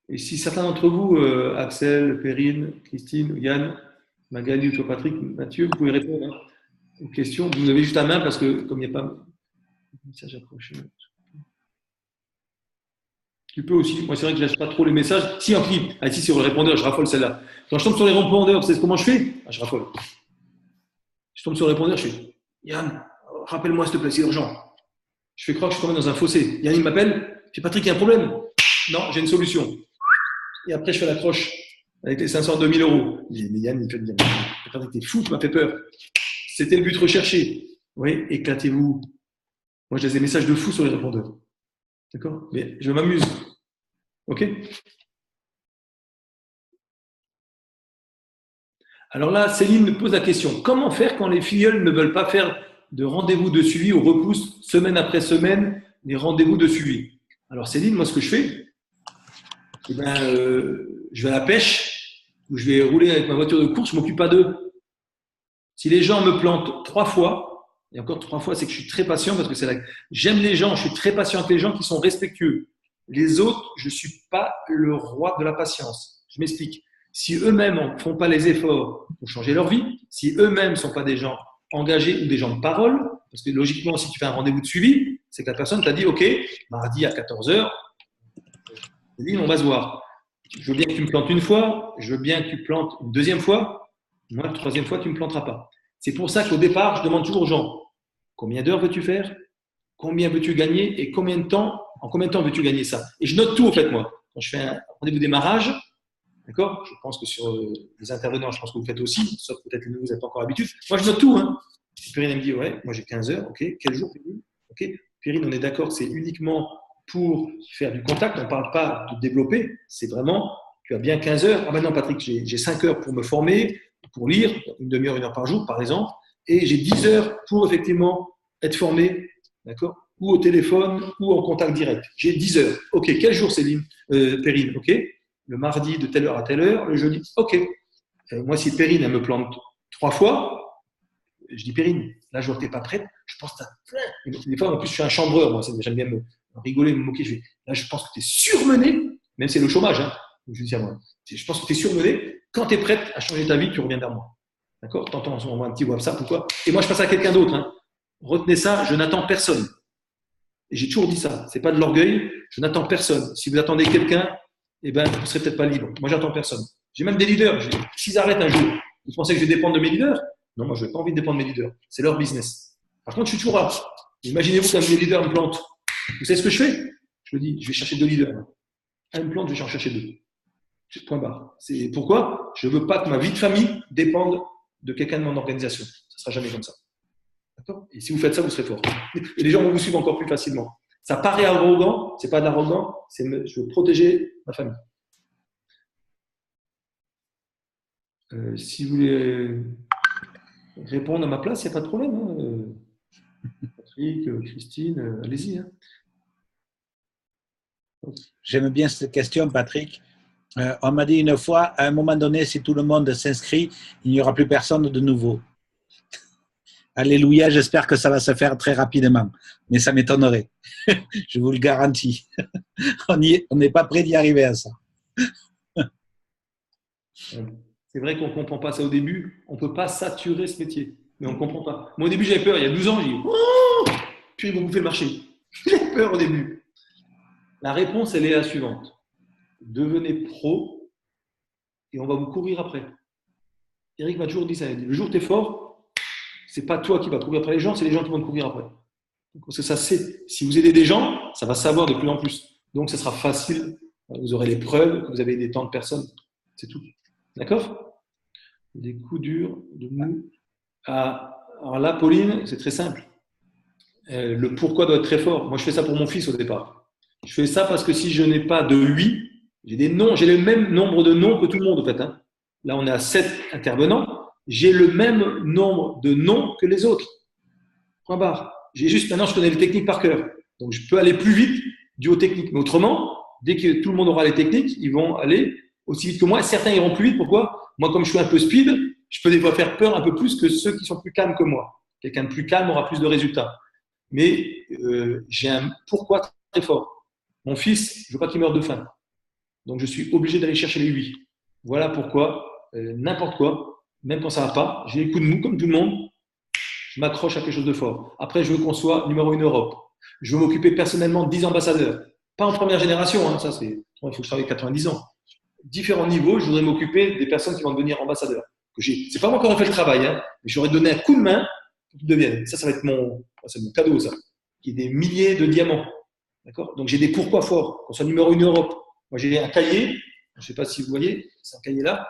Et si certains d'entre vous, Axel, Perrine, Christine, Yann, Magali ou toi Patrick, Mathieu, vous pouvez répondre hein, aux questions. Vous avez juste la main parce que comme il n'y a pas de message accroché. Tu peux aussi. Moi, c'est vrai que je ne lâche pas trop les messages. Si, en clip. Ah, ici, sur le répondeur, je raffole celle-là. Quand je tombe sur les répondeurs, vous savez comment je fais? Je raffole. Je tombe sur le répondeur, je fais Yann, rappelle-moi s'il te plaît, c'est urgent. Je fais croire que je suis quand même dans un fossé. Yann, il m'appelle. Je fais Patrick, il y a un problème? Non, j'ai une solution. Et après, je fais l'accroche avec les 502 000 €. Mais Yann, il fait bien. Patrick, t'es fou, tu m'as fait peur. C'était le but recherché. Oui, éclatez-vous. Moi, j'ai des messages de fou sur les répondeurs. D'accord? Mais je m'amuse. OK? Alors là, Céline me pose la question, comment faire quand les filleuls ne veulent pas faire de rendez-vous de suivi ou repoussent semaine après semaine les rendez-vous de suivi? Alors Céline, moi ce que je fais, eh ben, je vais à la pêche ou je vais rouler avec ma voiture de course, je ne m'occupe pas d'eux. Si les gens me plantent 3 fois, et encore 3 fois, c'est que je suis très patient parce que c'est là. J'aime les gens, je suis très patient avec les gens qui sont respectueux. Les autres, je ne suis pas le roi de la patience. Je m'explique. Si eux-mêmes ne font pas les efforts pour changer leur vie, si eux-mêmes ne sont pas des gens engagés ou des gens de parole, parce que logiquement, si tu fais un rendez-vous de suivi, c'est que la personne t'a dit, OK, mardi à 14h, on va se voir. Je veux bien que tu me plantes une fois, je veux bien que tu plantes une deuxième fois, moi, la troisième fois, tu ne me planteras pas. C'est pour ça qu'au départ, je demande toujours aux gens, combien d'heures veux-tu faire? Combien veux-tu gagner? Et en combien de temps veux-tu gagner ça? Et je note tout, en fait, moi. Quand je fais un rendez-vous démarrage, d'accord? Je pense que sur les intervenants, je pense que vous faites aussi, sauf peut-être que vous n'êtes pas encore habitué. Moi, je note tout. Hein. Périne, elle me dit, ouais, moi j'ai 15 heures, ok. Quel jour, Périne? Ok. Périne, on est d'accord que c'est uniquement pour faire du contact, on ne parle pas de développer, c'est vraiment, tu as bien 15 heures. Ah maintenant, Patrick, j'ai 5 heures pour me former, pour lire, une demi-heure, 1 heure par jour, par exemple, et j'ai 10 heures pour effectivement être formé, d'accord? Ou au téléphone, ou en contact direct. J'ai 10 heures. Ok, quel jour, Céline? Périne, ok. Le mardi de telle heure à telle heure, le jeudi, ok. Moi, si Périne, elle me plante 3 fois, je dis Périne, là, je vois que tu n'es pas prête, je pense que tu as. Des fois, en plus, je suis un chambreur, moi, j'aime bien me rigoler, me moquer. Là, je pense que tu es surmené, même si c'est le chômage, hein. Je veux dire, moi, je pense que tu es surmené. Quand tu es prête à changer ta vie, tu reviens vers moi. D'accord? T'entends en ce moment un petit WhatsApp ou quoi? Et moi, je passe à quelqu'un d'autre. Hein. Retenez ça, je n'attends personne. Et j'ai toujours dit ça. C'est pas de l'orgueil, je n'attends personne. Si vous attendez quelqu'un, eh ben, vous ne serez peut-être pas libre. Moi, j'attends personne. J'ai même des leaders. S'ils arrêtent un jour, vous pensez que je vais dépendre de mes leaders? Non, moi, je n'ai pas envie de dépendre de mes leaders. C'est leur business. Par contre, je suis toujours là. Imaginez-vous qu'un de mes leaders me plante. Vous savez ce que je fais? Je me dis, je vais chercher 2 leaders. Un me plante, je vais en chercher 2. Point barre. C'est pourquoi je ne veux pas que ma vie de famille dépende de quelqu'un de mon organisation. Ça ne sera jamais comme ça. D'accord? Et si vous faites ça, vous serez fort. Et les gens vont vous suivre encore plus facilement. Ça paraît arrogant, ce n'est pas de l'arrogant, je veux protéger ma famille. Si vous voulez répondre à ma place, il n'y a pas de problème. Hein. Patrick, Christine, allez-y. Hein. J'aime bien cette question, Patrick. On m'a dit une fois, à un moment donné, si tout le monde s'inscrit, il n'y aura plus personne de nouveau. Alléluia, j'espère que ça va se faire très rapidement, mais ça m'étonnerait. Je vous le garantis. On n'est pas prêt d'y arriver à ça. C'est vrai qu'on ne comprend pas ça au début. On ne peut pas saturer ce métier, mais on ne comprend pas. Moi, au début, j'avais peur. Il y a 12 ans, j'ai dit oh, puis ils vont bouffer le marché. J'ai peur au début. La réponse, elle est la suivante. Devenez pro et on va vous courir après. Eric m'a toujours dit ça. Le jour où tu es fort, ce n'est pas toi qui vas courir après les gens, c'est les gens qui vont te courir après. Parce que ça, c'est, si vous aidez des gens, ça va savoir de plus en plus. Donc, ce sera facile. Vous aurez les preuves que vous avez des temps de personnes. C'est tout. D'accord? Des coups durs, de mou. Alors là, Pauline, c'est très simple. Le pourquoi doit être très fort. Moi, je fais ça pour mon fils au départ. Je fais ça parce que si je n'ai pas de oui, j'ai des noms, j'ai le même nombre de noms que tout le monde, en fait. Hein. Là, on est à 7 intervenants. J'ai le même nombre de noms que les autres. Point barre. J'ai juste, maintenant, je connais les techniques par cœur. Donc, je peux aller plus vite dû aux techniques. Mais autrement, dès que tout le monde aura les techniques, ils vont aller aussi vite que moi. Certains iront plus vite. Pourquoi? Moi, comme je suis un peu speed, je peux des fois faire peur un peu plus que ceux qui sont plus calmes que moi. Quelqu'un de plus calme aura plus de résultats. Mais j'ai un pourquoi très fort. Mon fils, je ne veux pas qu'il meure de faim. Donc, je suis obligé d'aller chercher les 8. Voilà pourquoi, n'importe quoi, même quand ça ne va pas, j'ai les coups de mou comme tout le monde, je m'accroche à quelque chose de fort. Après, je veux qu'on soit numéro 1 Europe. Je veux m'occuper personnellement de 10 ambassadeurs. Pas en première génération, hein, ça c'est, il faut que je travaille 90 ans. Différents niveaux, je voudrais m'occuper des personnes qui vont devenir ambassadeurs. C'est pas moi qui aurais fait le travail, hein, mais j'aurais donné un coup de main pour qu'ils deviennent. Ça va être mon cadeau, ça. Qui est des milliers de diamants. D'accord? Donc, j'ai des pourquoi forts, qu'on soit numéro 1 Europe. Moi, j'ai un cahier, je ne sais pas si vous voyez, c'est un cahier là.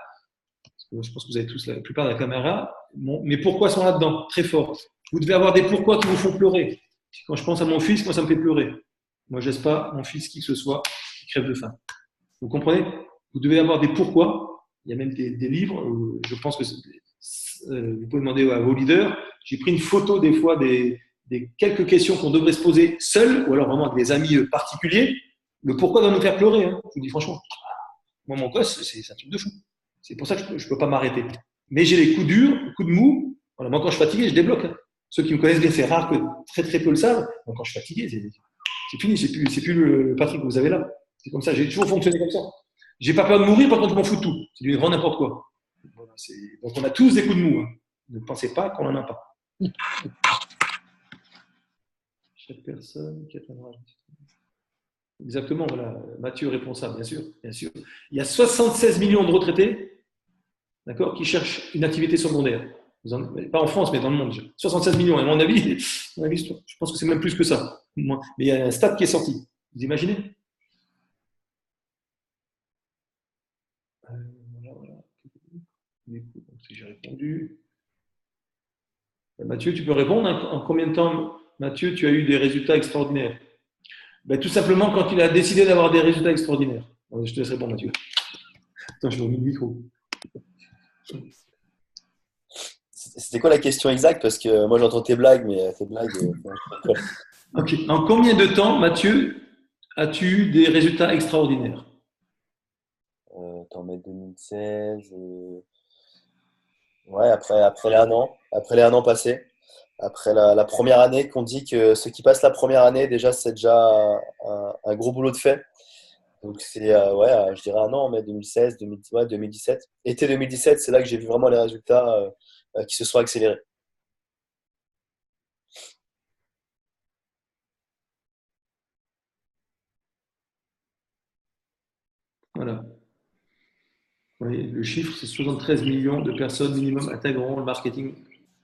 Je pense que vous avez tous la plupart de la caméra. Mes pourquoi sont là-dedans, très forts. Vous devez avoir des pourquoi qui vous font pleurer. Quand je pense à mon fils, moi, ça me fait pleurer. Moi, je laisse pas mon fils qui que ce soit qui crève de faim. Vous comprenez? Vous devez avoir des pourquoi. Il y a même des livres. Je pense que vous pouvez demander à vos leaders. J'ai pris une photo des fois des quelques questions qu'on devrait se poser seul ou alors vraiment avec des amis particuliers. Le pourquoi va nous faire pleurer. Hein. Je vous dis franchement, moi, mon gosse, c'est un truc de fou. C'est pour ça que je ne peux pas m'arrêter. Mais j'ai les coups durs, les coups de mou. Voilà, moi, quand je suis fatigué, je débloque. Hein. Ceux qui me connaissent bien, c'est rare que très très peu le savent. Donc, quand je suis fatigué, c'est fini. C'est plus le Patrick que vous avez là. C'est comme ça. J'ai toujours fonctionné comme ça. J'ai pas peur de mourir, par contre, je m'en fous de tout. C'est du grand n'importe quoi. Voilà, donc, on a tous des coups de mou. Hein. Ne pensez pas qu'on n'en a pas. Chaque personne qui atteindra. Exactement, voilà. Mathieu répond ça, bien sûr, bien sûr. Il y a 76 millions de retraités, d'accord, qui cherchent une activité secondaire. Pas en France, mais dans le monde. 76 millions. Et à mon avis, je pense que c'est même plus que ça. Mais il y a un stat qui est sorti. Vous imaginez? Voilà. J'ai répondu. Mathieu, tu peux répondre. En combien de temps, Mathieu, tu as eu des résultats extraordinaires? Tout simplement quand il a décidé d'avoir des résultats extraordinaires. Je te laisse répondre, Mathieu. Attends, je remets le micro. C'était quoi la question exacte? Parce que moi, j'entends tes blagues, mais tes blagues… Ok. En combien de temps, Mathieu, as-tu eu des résultats extraordinaires? T'en mets 2016. Ouais, après les 1 an. Après les 1 an passés. Après la première année, qu'on dit que ceux qui passent la première année, déjà, c'est déjà un gros boulot de fait. Donc, c'est, je dirais 1 an, mais 2016, 2017. Été 2017, c'est là que j'ai vu vraiment les résultats qui se sont accélérés. Voilà. Oui, le chiffre, c'est 73 millions de personnes minimum intégreront le marketing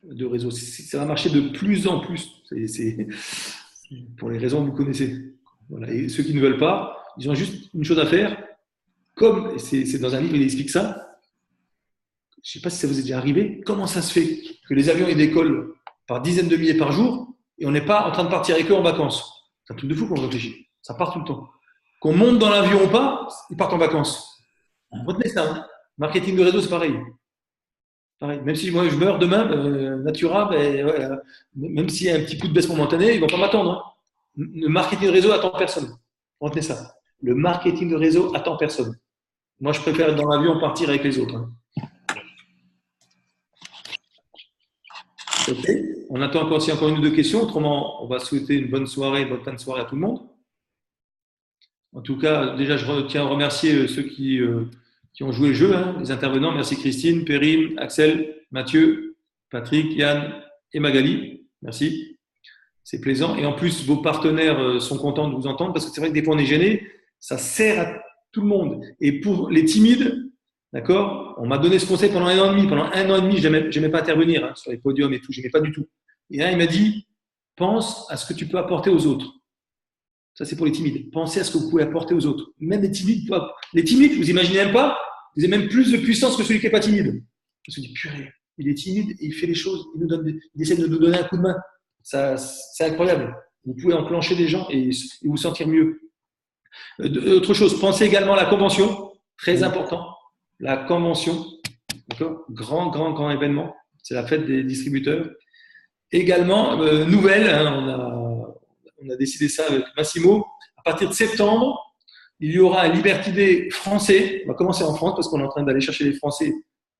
de réseau. Ça va marcher de plus en plus. C'est pour les raisons que vous connaissez. Voilà. Et ceux qui ne veulent pas, ils ont juste une chose à faire. Comme c'est dans un livre, il explique ça. Je ne sais pas si ça vous est déjà arrivé. Comment ça se fait que les avions ils décollent par dizaines de milliers par jour et on n'est pas en train de partir avec eux en vacances? C'est un truc de fou quand on réfléchit. Ça part tout le temps. Qu'on monte dans l'avion ou pas, ils partent en vacances. Retenez ça. Hein. Marketing de réseau, c'est pareil. Pareil. Même si moi je meurs demain, Natura, même s'il y a un petit coup de baisse momentanée, ils ne vont pas m'attendre. Hein. Le marketing de réseau attend personne. Retenez ça. Le marketing de réseau attend personne. Moi, je préfère être dans l'avion partir avec les autres. Hein. Ok. On attend encore 1 ou 2 questions. Autrement, on va souhaiter une bonne soirée, une bonne fin de soirée à tout le monde. En tout cas, déjà, je tiens à remercier ceux qui ont joué le jeu, hein, les intervenants. Merci Christine, Perrine, Axel, Mathieu, Patrick, Yann et Magali. Merci. C'est plaisant. Et en plus, vos partenaires sont contents de vous entendre parce que c'est vrai que des fois, on est gêné. Ça sert à tout le monde. Et pour les timides, d'accord, on m'a donné ce conseil pendant 1 an et demi. Pendant 1 an et demi, je n'aimais pas intervenir sur les podiums et tout. Je n'aimais pas du tout. Et là, il m'a dit, pense à ce que tu peux apporter aux autres. Ça, c'est pour les timides. Pensez à ce que vous pouvez apporter aux autres. Même les timides, vous imaginez même pas, vous avez même plus de puissance que celui qui n'est pas timide. On se dit, purée, il est timide et il fait les choses, il essaie de nous donner un coup de main. Ça, c'est incroyable. Vous pouvez enclencher des gens et vous sentir mieux. Autre chose, pensez également à la convention. Très important. La convention. D'accord ? Grand événement. C'est la fête des distributeurs. Également, nouvelle, hein, on a décidé ça avec Massimo. À partir de septembre, il y aura un Liberty Day français. On va commencer en France parce qu'on est en train d'aller chercher les Français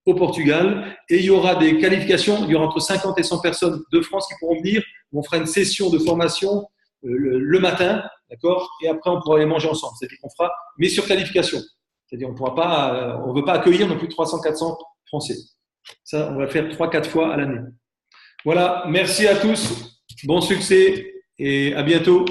au Portugal. Et il y aura des qualifications. Il y aura entre 50 et 100 personnes de France qui pourront venir. On fera une session de formation le matin, d'accord ? Et après, on pourra aller manger ensemble. C'est-à-dire qu'on fera, mais sur qualification. C'est-à-dire on ne veut pas accueillir non plus 300-400 Français. Ça, on va le faire 3-4 fois à l'année. Voilà. Merci à tous. Bon succès et à bientôt.